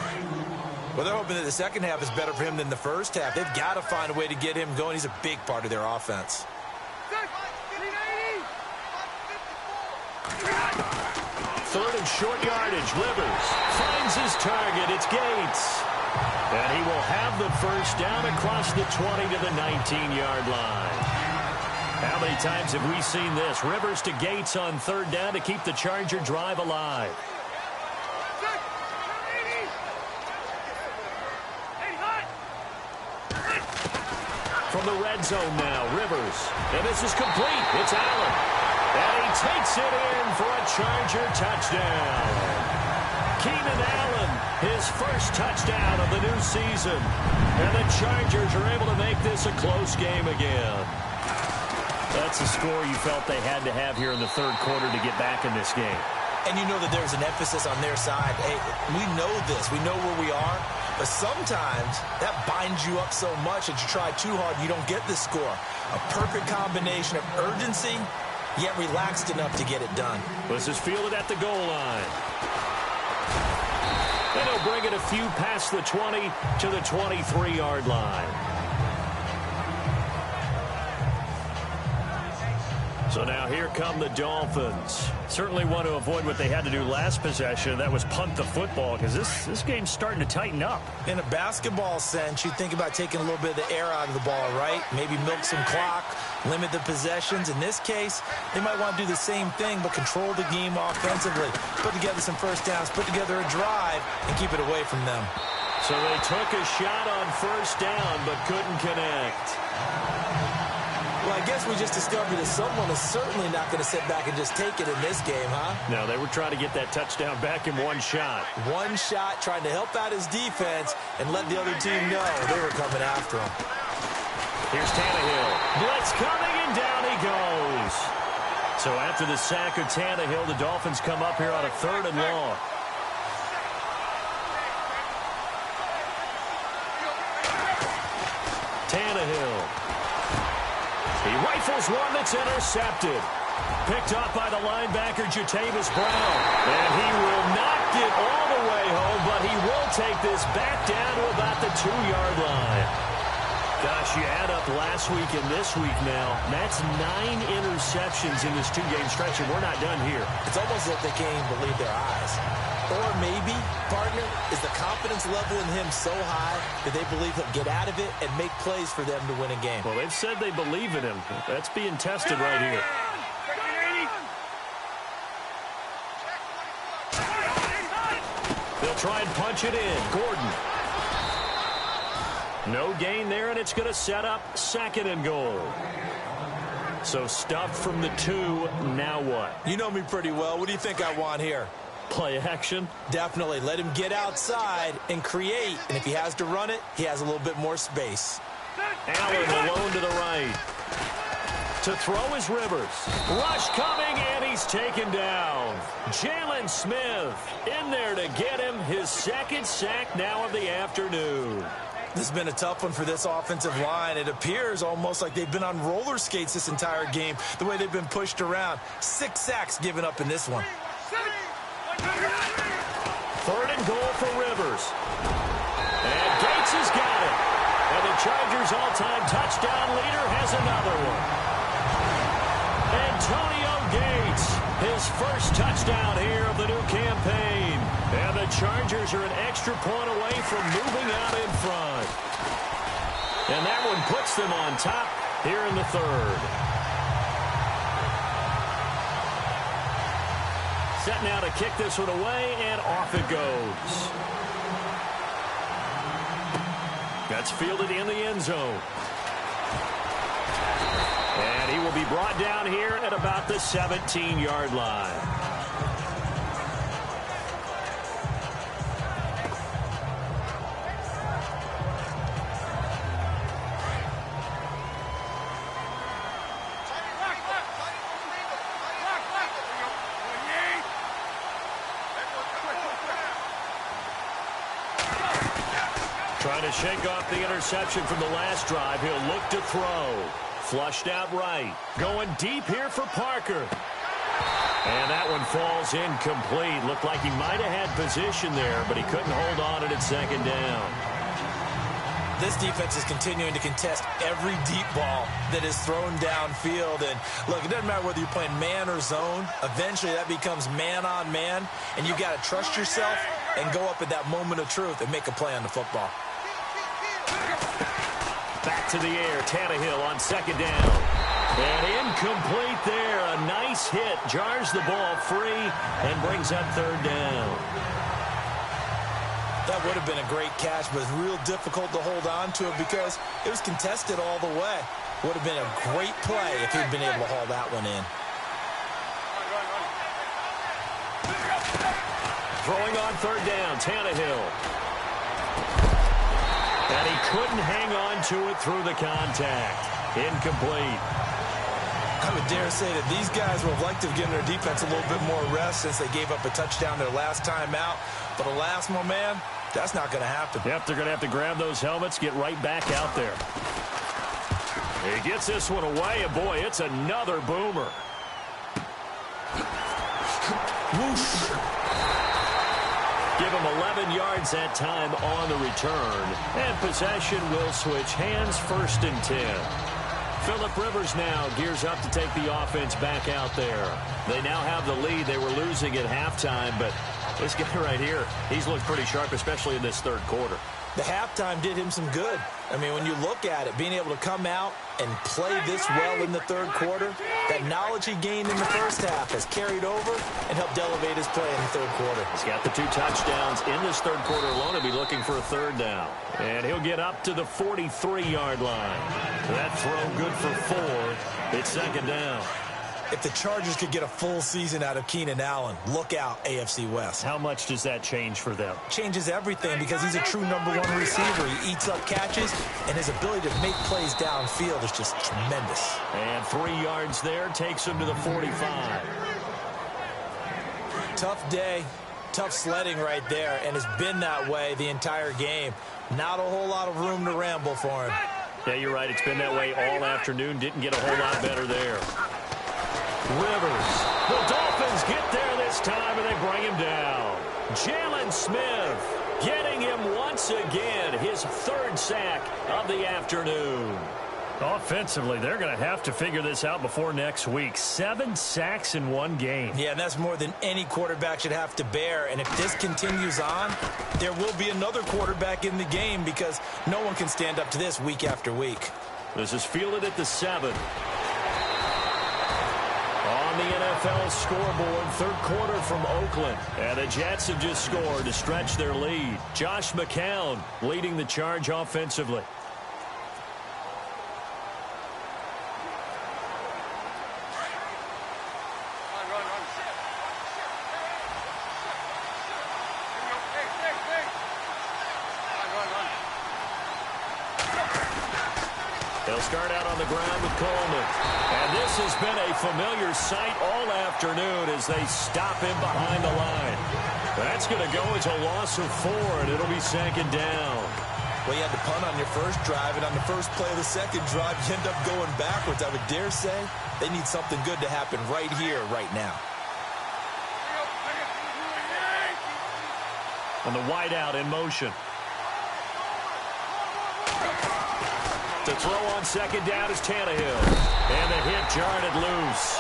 Well, they're hoping that the second half is better for him than the first half. They've got to find a way to get him going. He's a big part of their offense. Third and short yardage. Rivers finds his target. It's Gates. And he will have the first down across the 20 to the 19-yard line. How many times have we seen this? Rivers to Gates on third down to keep the Charger drive alive. From the red zone now, Rivers. And this is complete. It's Allen. And he takes it in for a Charger touchdown. Keenan Allen, his first touchdown of the new season. And the Chargers are able to make this a close game again. That's a score you felt they had to have here in the third quarter to get back in this game. And you know that there's an emphasis on their side. Hey, we know this. We know where we are. But sometimes that binds you up so much that you try too hard and you don't get the score. A perfect combination of urgency, yet relaxed enough to get it done. This is fielded at the goal line. And he'll bring it a few past the 20 to the 23-yard line. So now here come the Dolphins. Certainly want to avoid what they had to do last possession. That was punt the football, because this game's starting to tighten up. In a basketball sense, you think about taking a little bit of the air out of the ball, right? Maybe milk some clock, limit the possessions. In this case, they might want to do the same thing, but control the game offensively. Put together some first downs, put together a drive, and keep it away from them. So they took a shot on first down, but couldn't connect. Well, I guess we just discovered that someone is certainly not going to sit back and just take it in this game, huh? No, they were trying to get that touchdown back in one shot. One shot, trying to help out his defense and let the other team know they were coming after him. Here's Tannehill. Blitz coming, and down he goes. So after the sack of Tannehill, the Dolphins come up here on a 3rd and long. Tannehill. He rifles one that's intercepted. Picked up by the linebacker, Jatavis Brown. And he will not get all the way home, but he will take this back down to about the 2-yard line. Gosh, you add up last week and this week now. That's 9 interceptions in this 2-game stretch, and we're not done here. It's almost like they can't even believe their eyes. Or maybe, partner, is the confidence level in him so high that they believe he'll get out of it and make plays for them to win a game. Well, they've said they believe in him. That's being tested right here. They'll try and punch it in. Gordon. No gain there, and it's going to set up 2nd and goal. So stuffed from the 2. Now what? You know me pretty well. What do you think I want here? Play action? Definitely. Let him get outside and create. And if he has to run it, he has a little bit more space. Allen alone to the right. To throw is Rivers. Rush coming, and he's taken down. Jalen Smith in there to get him his 2nd sack now of the afternoon. This has been a tough one for this offensive line. It appears almost like they've been on roller skates this entire game, the way they've been pushed around. 6 sacks given up in this one. 3rd and goal for Rivers. And Gates has got it. And the Chargers' all-time touchdown leader has another one. Antonio Gates, his first touchdown here of the new campaign. And the Chargers are an extra point away from moving out in front. And that one puts them on top here in the 3rd. Set now to kick this one away, and off it goes. That's fielded in the end zone. And he will be brought down here at about the 17-yard line. Trying to shake off the interception from the last drive. He'll look to throw. Flushed out right. Going deep here for Parker. And that one falls incomplete. Looked like he might have had position there, but he couldn't hold on it at 2nd down. This defense is continuing to contest every deep ball that is thrown downfield. And look, it doesn't matter whether you're playing man or zone. Eventually that becomes man on man, and you got to trust yourself and go up at that moment of truth and make a play on the football. Back to the air. Tannehill on 2nd down. And incomplete there. A nice hit. Jars the ball free and brings up 3rd down. That would have been a great catch, but it's real difficult to hold on to it because it was contested all the way. Would have been a great play if he'd been able to haul that one in. Throwing on 3rd down. Tannehill. And he couldn't hang on to it through the contact. Incomplete. I would dare say that these guys would have liked to have given their defense a little bit more rest since they gave up a touchdown their last time out. But alas, my man, that's not going to happen. Yep, they're going to have to grab those helmets, get right back out there. He gets this one away, and boy, it's another boomer. Whoosh. Give him 11 yards that time on the return. And possession will switch hands, 1st and 10. Phillip Rivers now gears up to take the offense back out there. They now have the lead. They were losing at halftime, but this guy right here, he's looked pretty sharp, especially in this 3rd quarter. The halftime did him some good. I mean, when you look at it, being able to come out and play this well in the third quarter, that knowledge he gained in the first half has carried over and helped elevate his play in the third quarter. He's got the 2 touchdowns in this third quarter alone. He'll be looking for a third down. And he'll get up to the 43-yard line. That throw good for 4. It's second down. If the Chargers could get a full season out of Keenan Allen, look out, AFC West. How much does that change for them? Changes everything because he's a true #1 receiver. He eats up catches, and his ability to make plays downfield is just tremendous. And 3 yards there takes him to the 45. Tough day, tough sledding right there, and it's been that way the entire game. Not a whole lot of room to ramble for him. Yeah, you're right. It's been that way all afternoon. Didn't get a whole lot better there. Rivers. The Dolphins get there this time, and they bring him down. Jalen Smith getting him once again, his 3rd sack of the afternoon. Offensively, they're going to have to figure this out before next week. 7 sacks in 1 game. Yeah, and that's more than any quarterback should have to bear. And if this continues on, there will be another quarterback in the game because no one can stand up to this week after week. This is fielded at the 7. On the NFL scoreboard, third quarter from Oakland. And the Jets have just scored to stretch their lead. Josh McCown leading the charge offensively. They'll start out on the ground with Coleman. And this has been a familiar sight all afternoon as they stop him behind the line. That's going to go as a loss of 4, and it'll be second down. Well, you had to punt on your first drive, and on the first play of the second drive, you end up going backwards. I would dare say they need something good to happen right here, right now. And the wideout in motion. To throw on second down is Tannehill. And the hit jarred it loose.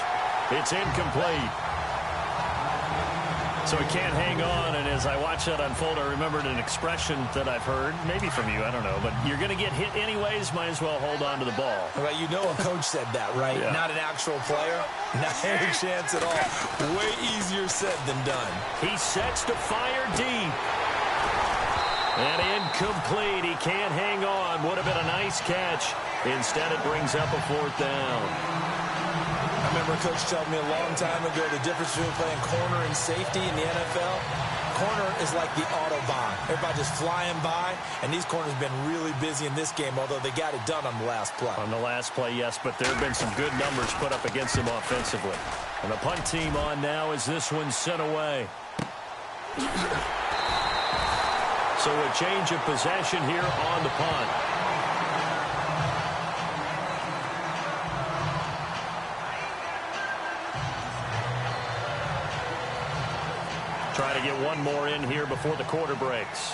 It's incomplete. So he can't hang on, and as I watch that unfold, I remembered an expression that I've heard, maybe from you, I don't know, but you're going to get hit anyways, might as well hold on to the ball. Well, you know a coach said that, right? Yeah. Not an actual player. Not any chance at all. Way easier said than done. He sets to fire deep. And incomplete. He can't hang on. Would have been a nice catch. Instead, it brings up a 4th down. I remember a coach telling me a long time ago the difference between playing corner and safety in the NFL. Corner is like the Autobahn. Everybody just flying by, and these corners have been really busy in this game, although they got it done on the last play. On the last play, yes, but there have been some good numbers put up against them offensively. And the punt team on now as this one's sent away. So a change of possession here on the punt. Try to get one more in here before the quarter breaks.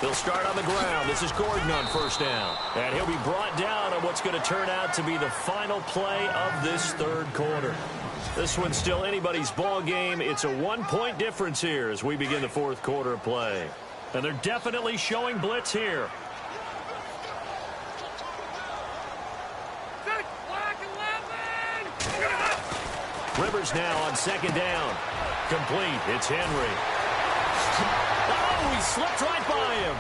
They'll start on the ground. This is Gordon on first down. And he'll be brought down on what's going to turn out to be the final play of this third quarter. This one's still anybody's ball game. It's a 1-point difference here as we begin the fourth quarter of play. And they're definitely showing blitz here. Rivers now on second down. Complete. It's Henry. Oh, he slipped right by him.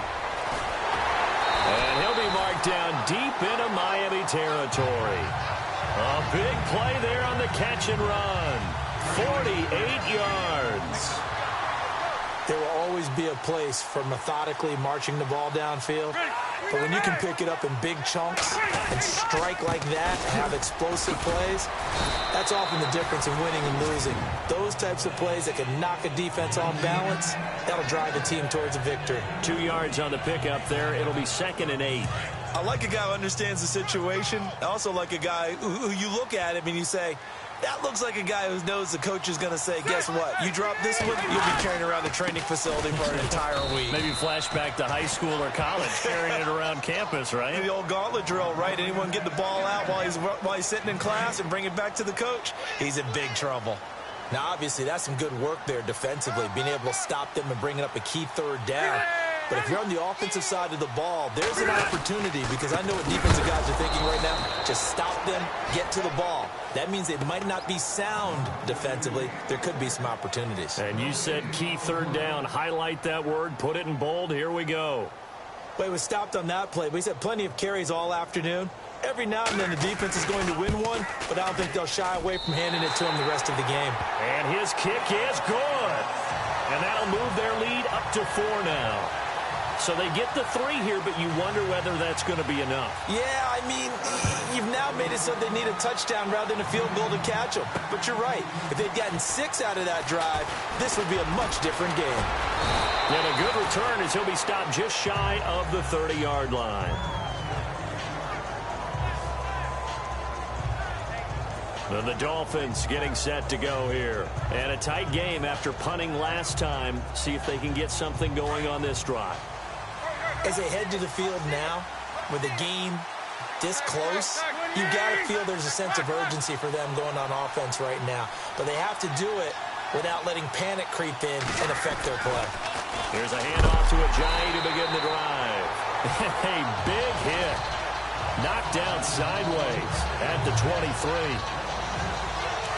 And he'll be marked down deep into Miami territory. A big play there on the catch and run. 48 yards. There will always be a place for methodically marching the ball downfield. But when you can pick it up in big chunks and strike like that and have explosive plays, that's often the difference in winning and losing. Those types of plays that can knock a defense off balance, that'll drive a team towards a victory. 2 yards on the pickup there. It'll be 2nd and 8. I like a guy who understands the situation. I also like a guy who you look at him and you say, That looks like a guy who knows the coach is going to say, guess what? You drop this one, you'll be carrying around the training facility for an entire week. Maybe flashback to high school or college, carrying it around campus, right? The old gauntlet drill, right? Anyone get the ball out while he's sitting in class and bring it back to the coach? He's in big trouble. Now, obviously, that's some good work there defensively, being able to stop them and bringing up a key third down. But if you're on the offensive side of the ball, there's an opportunity, because I know what defensive guys are thinking right now. Just stop them, get to the ball. That means it might not be sound defensively. There could be some opportunities. And you said key third down. Highlight that word, put it in bold. Here we go. Well, he was stopped on that play, but he's had plenty of carries all afternoon. Every now and then the defense is going to win one, but I don't think they'll shy away from handing it to him the rest of the game. And his kick is good. And that'll move their lead up to 4 now. So they get the 3 here, but you wonder whether that's going to be enough. Yeah, I mean, you've now made it so they need a touchdown rather than a field goal to catch them. But you're right. If they'd gotten 6 out of that drive, this would be a much different game. And a good return as he'll be stopped just shy of the 30-yard line. And the Dolphins getting set to go here. And a tight game after punting last time. See if they can get something going on this drive. As they head to the field now, with the game this close, you got to feel there's a sense of urgency for them going on offense right now. But they have to do it without letting panic creep in and affect their play. Here's a handoff to Ajayi to begin the drive. A big hit. Knocked down sideways at the 23.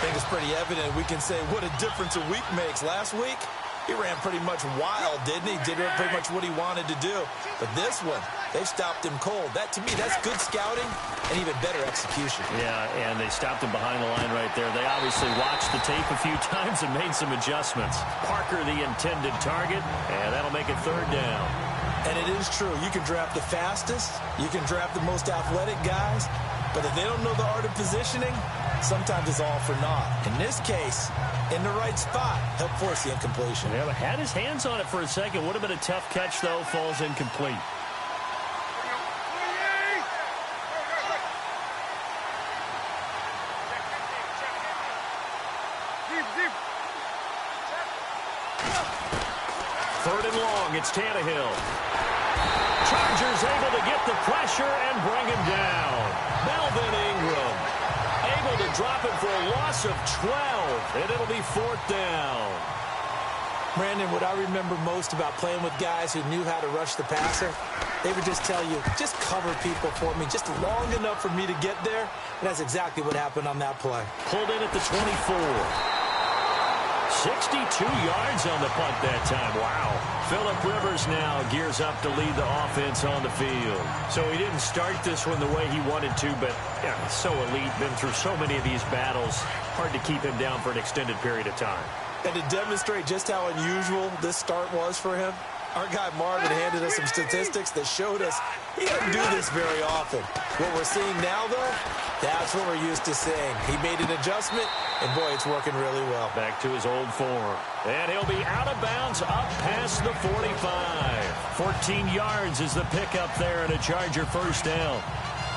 I think it's pretty evident. We can say what a difference a week makes. Last week, he ran pretty much wild, didn't he? Did pretty much what he wanted to do. But this one, they've stopped him cold. That, to me, that's good scouting and even better execution. Yeah, and they stopped him behind the line right there. They obviously watched the tape a few times and made some adjustments. Parker, the intended target, and that'll make it 3rd down. And it is true. You can draft the fastest. You can draft the most athletic guys. But if they don't know the art of positioning, sometimes it's all for naught. In this case, in the right spot, help force the incompletion. Yeah, but had his hands on it for a second. Would have been a tough catch, though. Falls incomplete. Third and long. It's Tannehill. Chargers able to get the pressure and bring him down. Melvin Ingram able to drop it for a loss of 12, and it'll be 4th down. Brandon, what I remember most about playing with guys who knew how to rush the passer, they would just tell you, just cover people for me, just long enough for me to get there. And that's exactly what happened on that play. Pulled in at the 24. 62 yards on the punt that time. Wow. Phillip Rivers now gears up to lead the offense on the field. So he didn't start this one the way he wanted to, but yeah, so elite, been through so many of these battles. Hard to keep him down for an extended period of time. And to demonstrate just how unusual this start was for him, our guy Marvin handed us some statistics that showed us he doesn't do this very often. What we're seeing now, though, that's what we're used to seeing. He made an adjustment, and boy, it's working really well. Back to his old form. And he'll be out of bounds up past the 45. 14 yards is the pickup there and a Charger 1st down.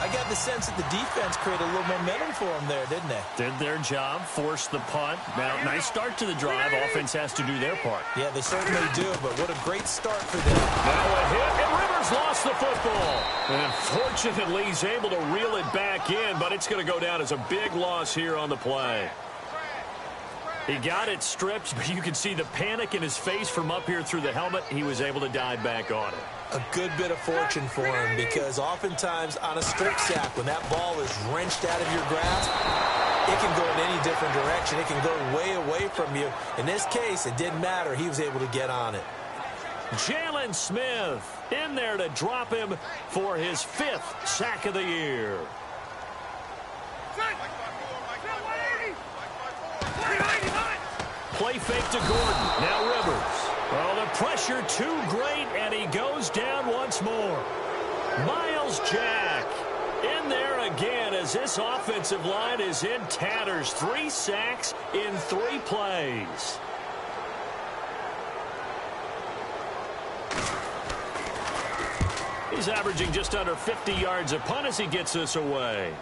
I got the sense that the defense created a little momentum for them there, didn't they? Did their job, forced the punt. Now, nice start to the drive. Offense has to do their part. Yeah, they certainly do, but what a great start for them. Now a hit, and Rivers lost the football. And fortunately, he's able to reel it back in, but it's going to go down as a big loss here on the play. He got it stripped, but you can see the panic in his face from up here through the helmet. He was able to dive back on it. A good bit of fortune for him, because oftentimes on a strip sack, when that ball is wrenched out of your grasp, it can go in any different direction. It can go way away from you. In this case, it didn't matter. He was able to get on it. Jalen Smith in there to drop him for his 5th sack of the year. Play fake to Gordon. Now Rivers. Well, the pressure too great, and he goes down once more. Miles Jack in there again as this offensive line is in tatters. 3 sacks in 3 plays. He's averaging just under 50 yards a punt as he gets this away.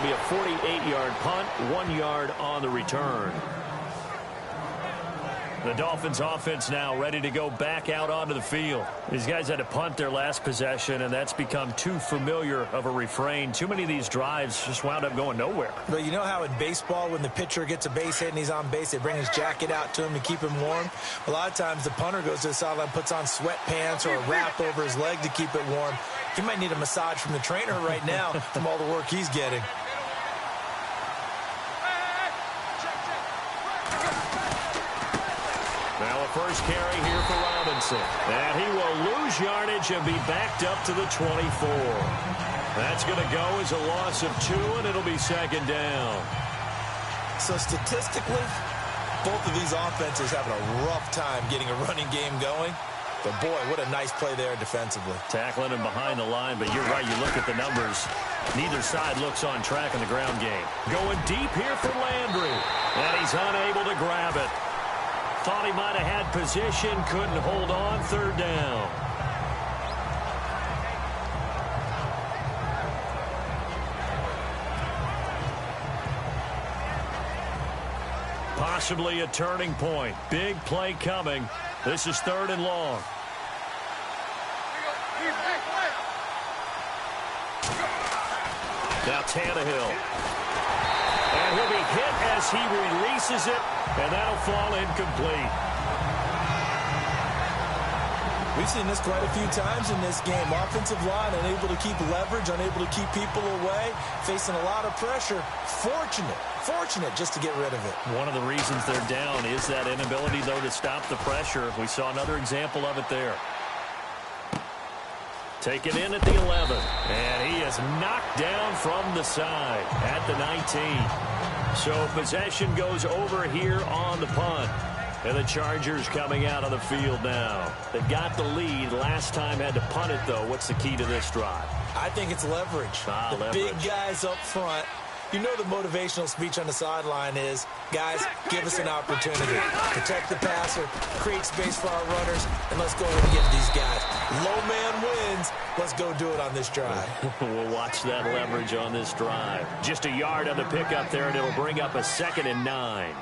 It'll be a 48-yard punt, 1 yard on the return. The Dolphins offense now ready to go back out onto the field. These guys had to punt their last possession, and that's become too familiar of a refrain. Too many of these drives just wound up going nowhere. But you know how in baseball, when the pitcher gets a base hit and he's on base, they bring his jacket out to him to keep him warm? A lot of times the punter goes to the sideline, puts on sweatpants or a wrap over his leg to keep it warm. He might need a massage from the trainer right now from all the work he's getting. Now a first carry here for Robinson. And he will lose yardage and be backed up to the 24. That's going to go as a loss of 2, and it'll be second down. So statistically, both of these offenses having a rough time getting a running game going. But boy, what a nice play there defensively. Tackling him behind the line, but you're right, you look at the numbers. Neither side looks on track in the ground game. Going deep here for Landry, and he's unable to grab it. Thought he might have had position, couldn't hold on, third down. Possibly a turning point. Big play coming. This is 3rd and long. Now Tannehill. And he'll be hit as he releases it, and that'll fall incomplete. We've seen this quite a few times in this game. Offensive line unable to keep leverage, unable to keep people away, facing a lot of pressure. Fortunate just to get rid of it. One of the reasons they're down is that inability, though, to stop the pressure. We saw another example of it there. Taken in at the 11, and he is knocked down from the side at the 19. So possession goes over here on the punt. And the Chargers coming out on the field now. They've got the lead. Last time had to punt it, though. What's the key to this drive? I think it's leverage. Leverage. Big guys up front. You know the motivational speech on the sideline is, guys, give us an opportunity. Protect the passer, create space for our runners, and let's go ahead and get to these guys. Low man wins. Let's go do it on this drive. We'll watch that leverage on this drive. Just a yard on the pickup there, and it'll bring up a 2nd and 9.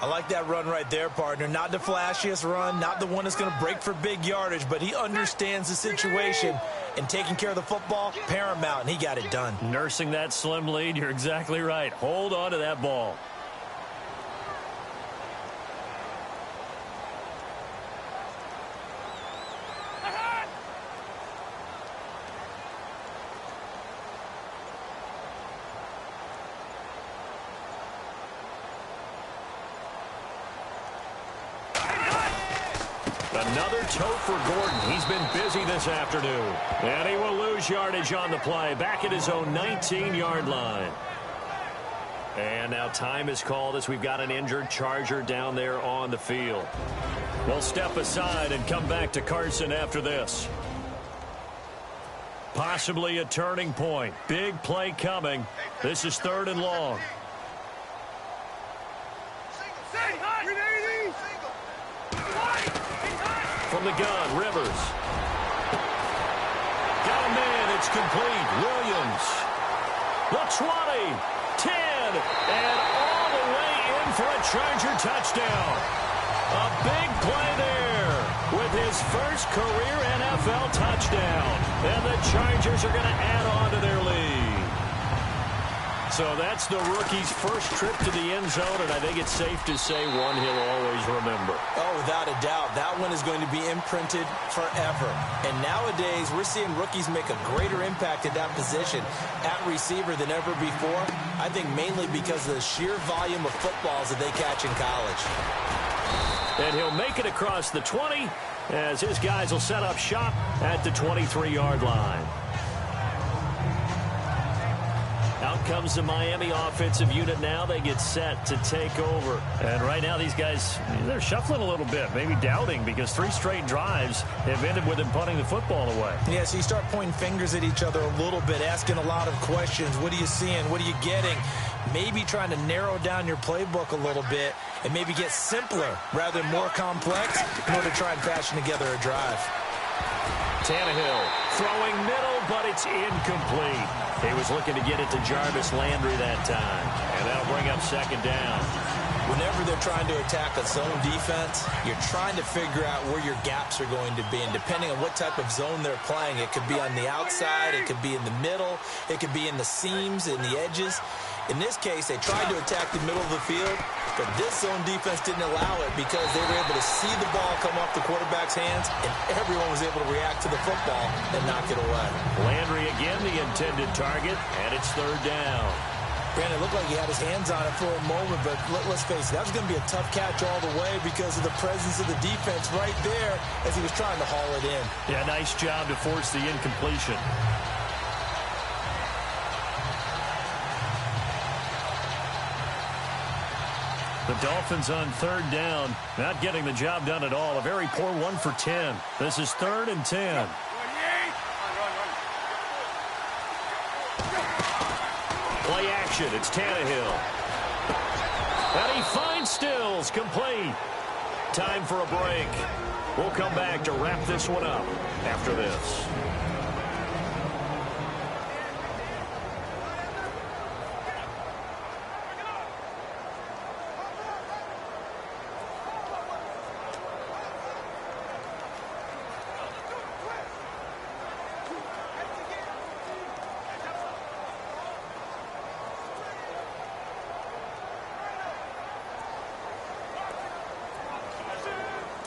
I like that run right there, partner. Not the flashiest run, not the one that's going to break for big yardage, but he understands the situation, and taking care of the football, paramount, and he got it done. Nursing that slim lead, you're exactly right. Hold on to that ball. Another tote for Gordon. He's been busy this afternoon. And he will lose yardage on the play. Back at his own 19-yard line. And now time is called as we've got an injured Charger down there on the field. We'll step aside and come back to Carson after this. Possibly a turning point. Big play coming. This is 3rd and long. From the gun, Rivers. Got a man, it's complete. Williams. The 20, 10, and all the way in for a Charger touchdown. A big play there with his first career NFL touchdown. And the Chargers are going to add on to their lead. So that's the rookie's first trip to the end zone, and I think it's safe to say one he'll always remember. Oh, without a doubt. That one is going to be imprinted forever. And nowadays, we're seeing rookies make a greater impact at that position at receiver than ever before. I think mainly because of the sheer volume of footballs that they catch in college. And he'll make it across the 20 as his guys will set up shop at the 23-yard line. Out comes the Miami offensive unit now. They get set to take over. And right now these guys, they're shuffling a little bit, maybe doubting, because 3 straight drives have ended with them punting the football away. Yeah, so you start pointing fingers at each other a little bit, asking a lot of questions. What are you seeing? What are you getting? Maybe trying to narrow down your playbook a little bit and maybe get simpler rather than more complex in order to try and fashion together a drive. Tannehill throwing middle, but it's incomplete. He was looking to get it to Jarvis Landry that time, and that'll bring up second down. Whenever they're trying to attack a zone defense, you're trying to figure out where your gaps are going to be. And depending on what type of zone they're playing, it could be on the outside, it could be in the middle, it could be in the seams, in the edges. In this case, they tried to attack the middle of the field, but this zone defense didn't allow it because they were able to see the ball come off the quarterback's hands, and everyone was able to react to the football and knock it away. Landry again the intended target, and it's third down. Brandon, it looked like he had his hands on it for a moment, but let's face it, that was going to be a tough catch all the way because of the presence of the defense right there as he was trying to haul it in. Yeah, nice job to force the incompletion. The Dolphins on third down, not getting the job done at all. A very poor 1 for 10. This is 3rd and 10. Play action, it's Tannehill. And he finds Stills, complete. Time for a break. We'll come back to wrap this one up after this.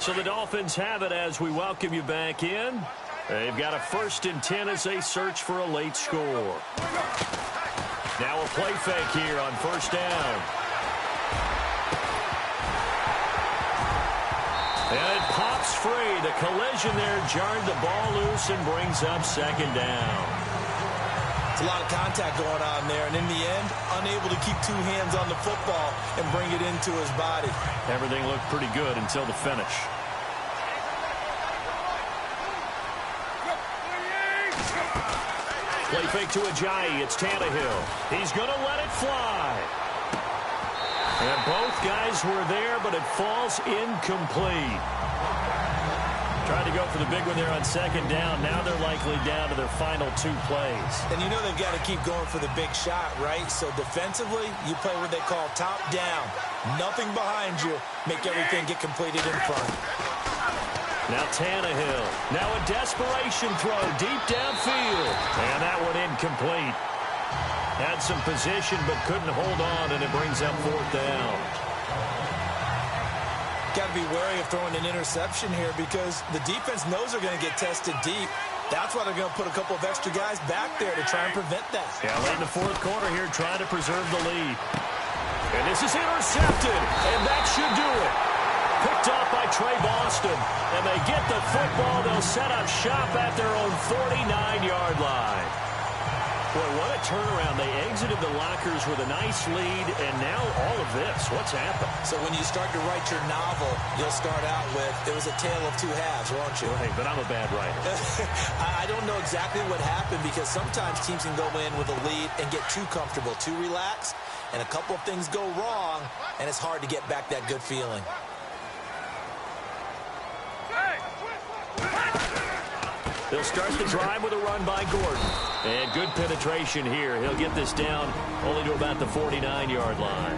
So the Dolphins have it as we welcome you back in. They've got a 1st and 10 as they search for a late score. Now a play fake here on 1st down. And it pops free. The collision there jarred the ball loose and brings up 2nd down. It's a lot of contact going on there, and in the end, unable to keep 2 hands on the football and bring it into his body. Everything looked pretty good until the finish. Play fake to Ajayi. It's Tannehill. He's going to let it fly. And both guys were there, but it falls incomplete. Tried to go for the big one there on 2nd down. Now they're likely down to their final 2 plays. And you know they've got to keep going for the big shot, right? So defensively, you play what they call top down. Nothing behind you. Make everything get completed in front. Now Tannehill. Now a desperation throw deep downfield. And that one incomplete. Had some position but couldn't hold on, and it brings up 4th down. Got to be wary of throwing an interception here because the defense knows they're going to get tested deep. That's why they're going to put a couple of extra guys back there to try and prevent that. Yeah, late in the 4th quarter here trying to preserve the lead. And this is intercepted, and that should do it. Picked off by Trey Boston, and they get the football. They'll set up shop at their own 49-yard line. Boy, what a turnaround. They exited the lockers with a nice lead, and now all of this. What's happened? So when you start to write your novel, you'll start out with, it was a tale of 2 halves, won't you? Right, but I'm a bad writer. I don't know exactly what happened because sometimes teams can go in with a lead and get too comfortable, too relaxed, and a couple of things go wrong, and it's hard to get back that good feeling. They'll start the drive with a run by Gordon. And good penetration here. He'll get this down only to about the 49-yard line.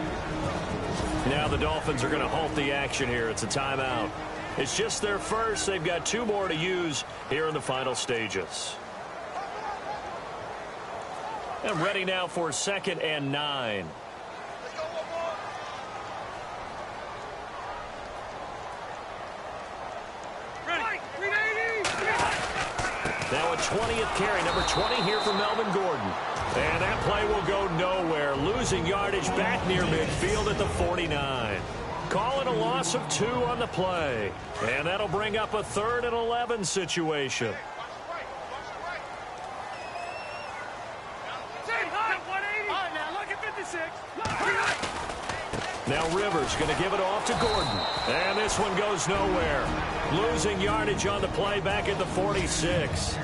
Now the Dolphins are going to halt the action here. It's a timeout. It's just their first. They've got 2 more to use here in the final stages. And ready now for 2nd and 9. Now a 20th carry, number 20 here for Melvin Gordon. And that play will go nowhere. Losing yardage back near midfield at the 49. Call it a loss of 2 on the play. And that'll bring up a 3rd and 11 situation. Now Rivers going to give it off to Gordon. And this one goes nowhere. Losing yardage on the play back at the 46.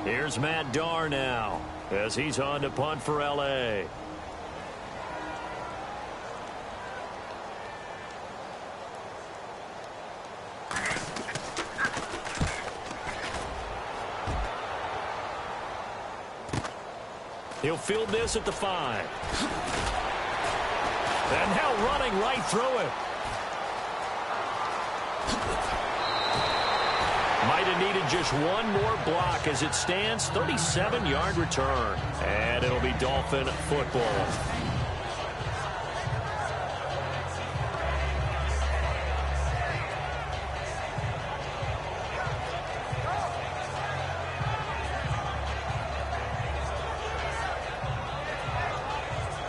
Here's Matt Darr now as he's on to punt for L.A. He'll field this at the 5. And now running right through it. Might have needed just one more block as it stands. 37-yard return. And it'll be Dolphin football.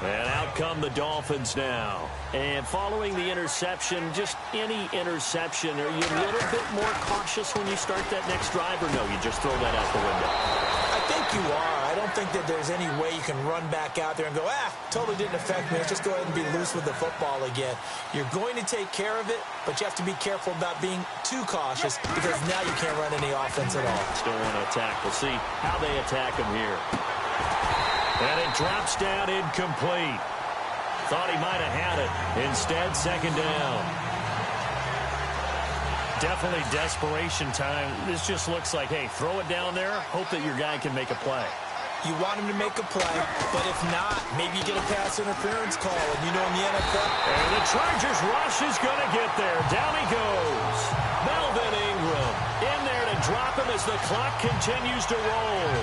And out come the Dolphins now. And following the interception, just any interception, are you a little bit more cautious when you start that next drive, or no, you just throw that out the window? I think you are. I don't think that there's any way you can run back out there and go, totally didn't affect me. Let's just go ahead and be loose with the football again. You're going to take care of it, but you have to be careful about being too cautious because now you can't run any offense at all. Still want to attack. We'll see how they attack him here. And it drops down incomplete. Thought he might have had it. Instead, second down. Definitely desperation time. This just looks like, hey, throw it down there. Hope that your guy can make a play. You want him to make a play, but if not, maybe you get a pass interference call. And you know in the NFL. And the Chargers rush is going to get there. Down he goes. Melvin Ingram in there to drop him as the clock continues to roll.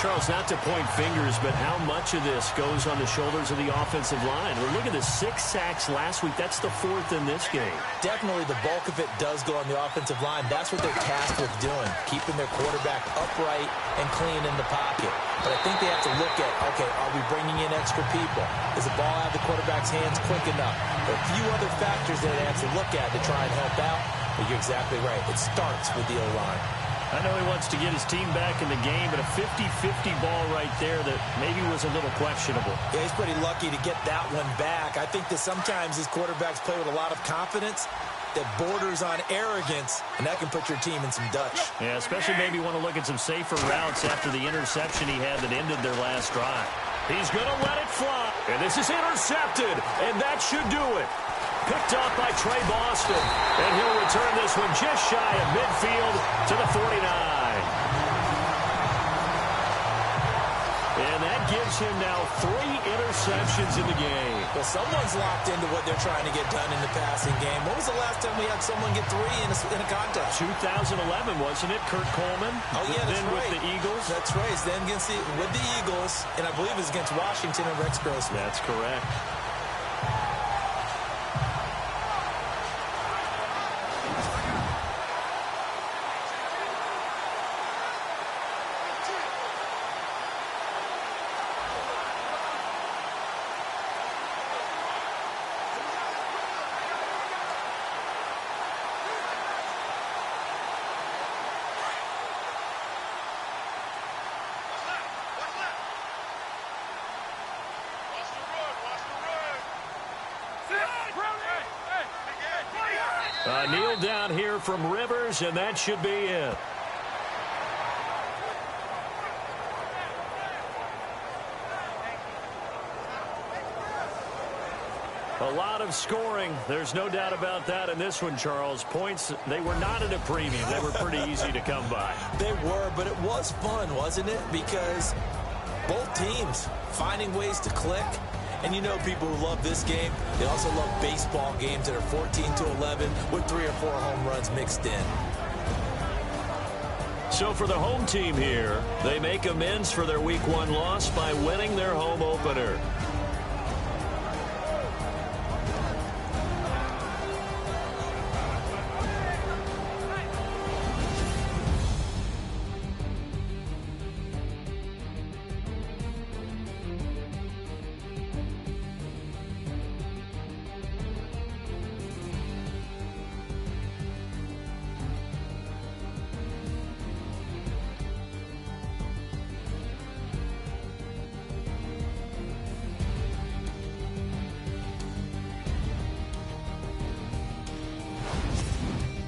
Charles, not to point fingers, but how much of this goes on the shoulders of the offensive line? Well, look at the 6 sacks last week. That's the 4th in this game. Definitely the bulk of it does go on the offensive line. That's what they're tasked with doing, keeping their quarterback upright and clean in the pocket. But I think they have to look at, okay, are we bringing in extra people? Is the ball out of the quarterback's hands quick enough? There are a few other factors that they have to look at to try and help out. But you're exactly right. It starts with the O-line. I know he wants to get his team back in the game, but a 50-50 ball right there that maybe was a little questionable. Yeah, he's pretty lucky to get that one back. I think that sometimes his quarterbacks play with a lot of confidence that borders on arrogance, and that can put your team in some Dutch. Yeah, especially maybe want to look at some safer routes after the interception he had that ended their last drive. He's going to let it fly, and this is intercepted, and that should do it. Picked off by Trey Boston. And he'll return this one just shy of midfield to the 49. And that gives him now 3 interceptions in the game. Well, someone's locked into what they're trying to get done in the passing game. When was the last time we had someone get 3 in a contest? 2011, wasn't it? Kurt Coleman. Oh, yeah, that's then right. With the Eagles. That's right. Then with the Eagles, and I believe it was against Washington and Rex Grossman. That's correct. Kneel down here from Rivers, and that should be it. A lot of scoring. There's no doubt about that in this one, Charles. Points, they were not at a premium. They were pretty easy to come by. They were, but it was fun, wasn't it? Because both teams finding ways to click. And you know people who love this game, they also love baseball games that are 14-11 with 3 or 4 home runs mixed in. So for the home team here, they make amends for their Week 1 loss by winning their home opener.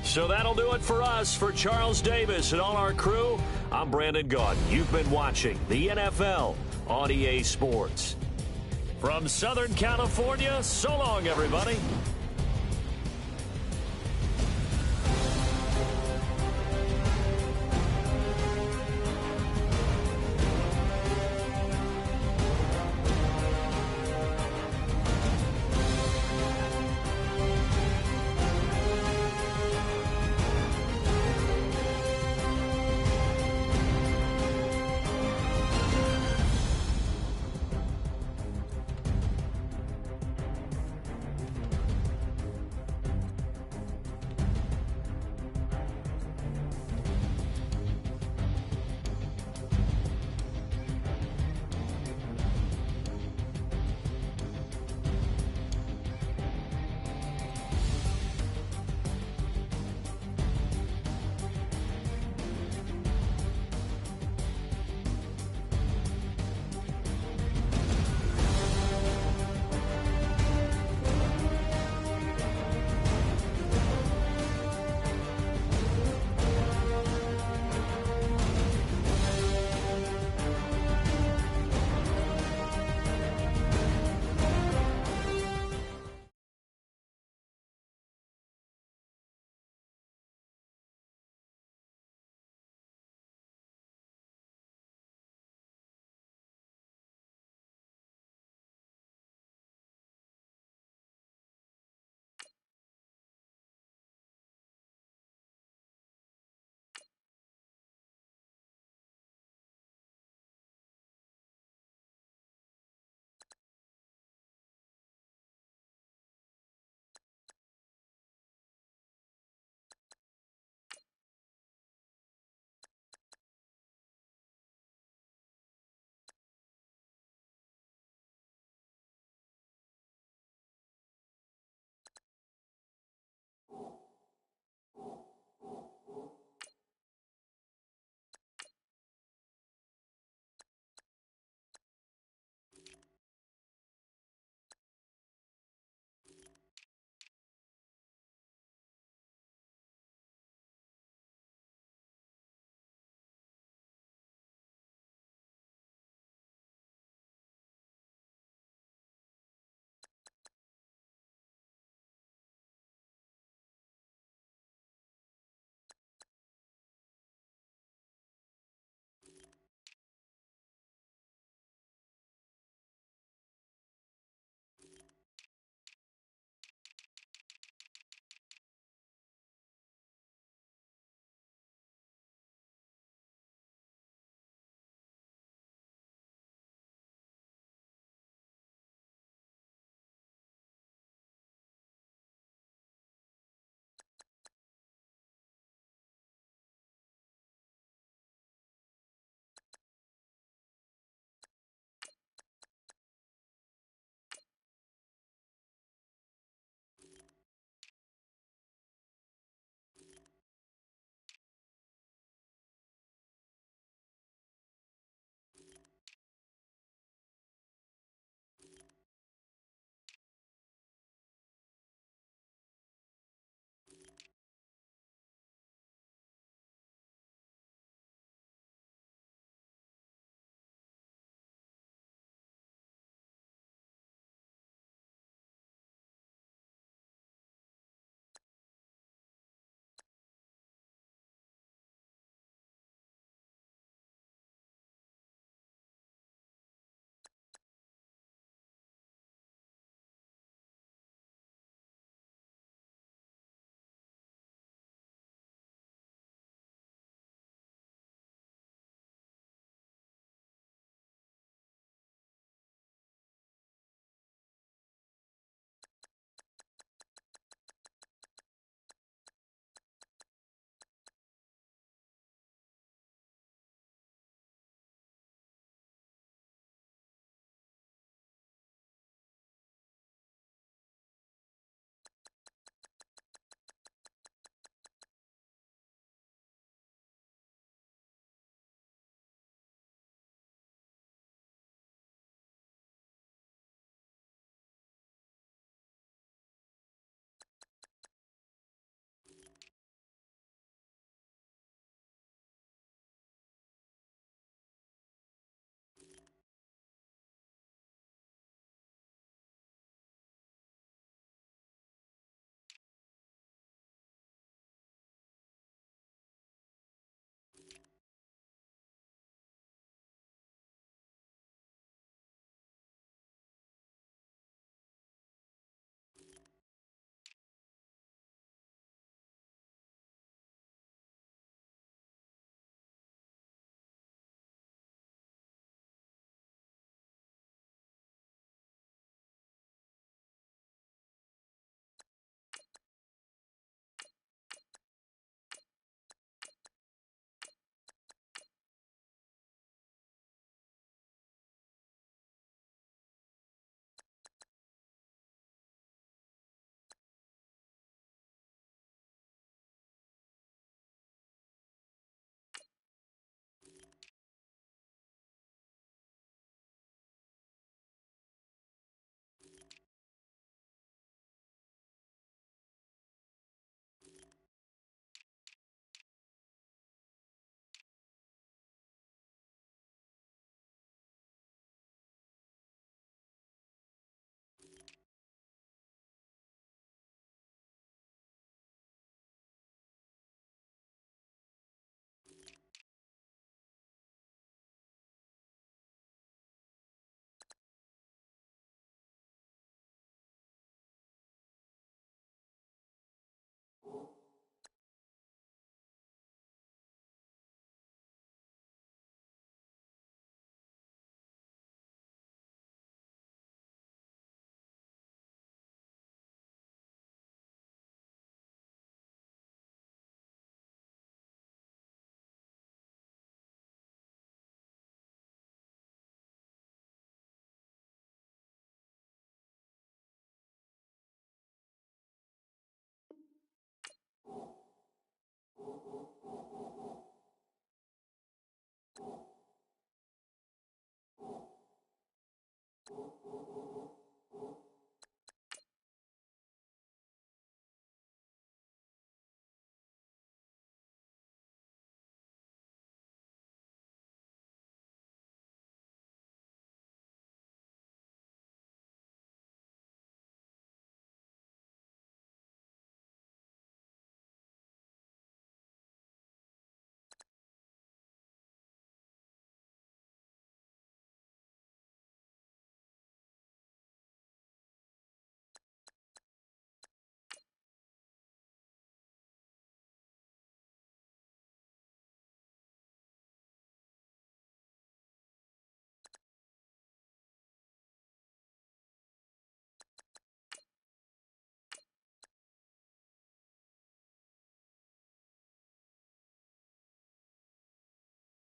So that'll do it for us. For Charles Davis and all our crew, I'm Brandon Gaudin. You've been watching the NFL on EA Sports. From Southern California, so long, everybody.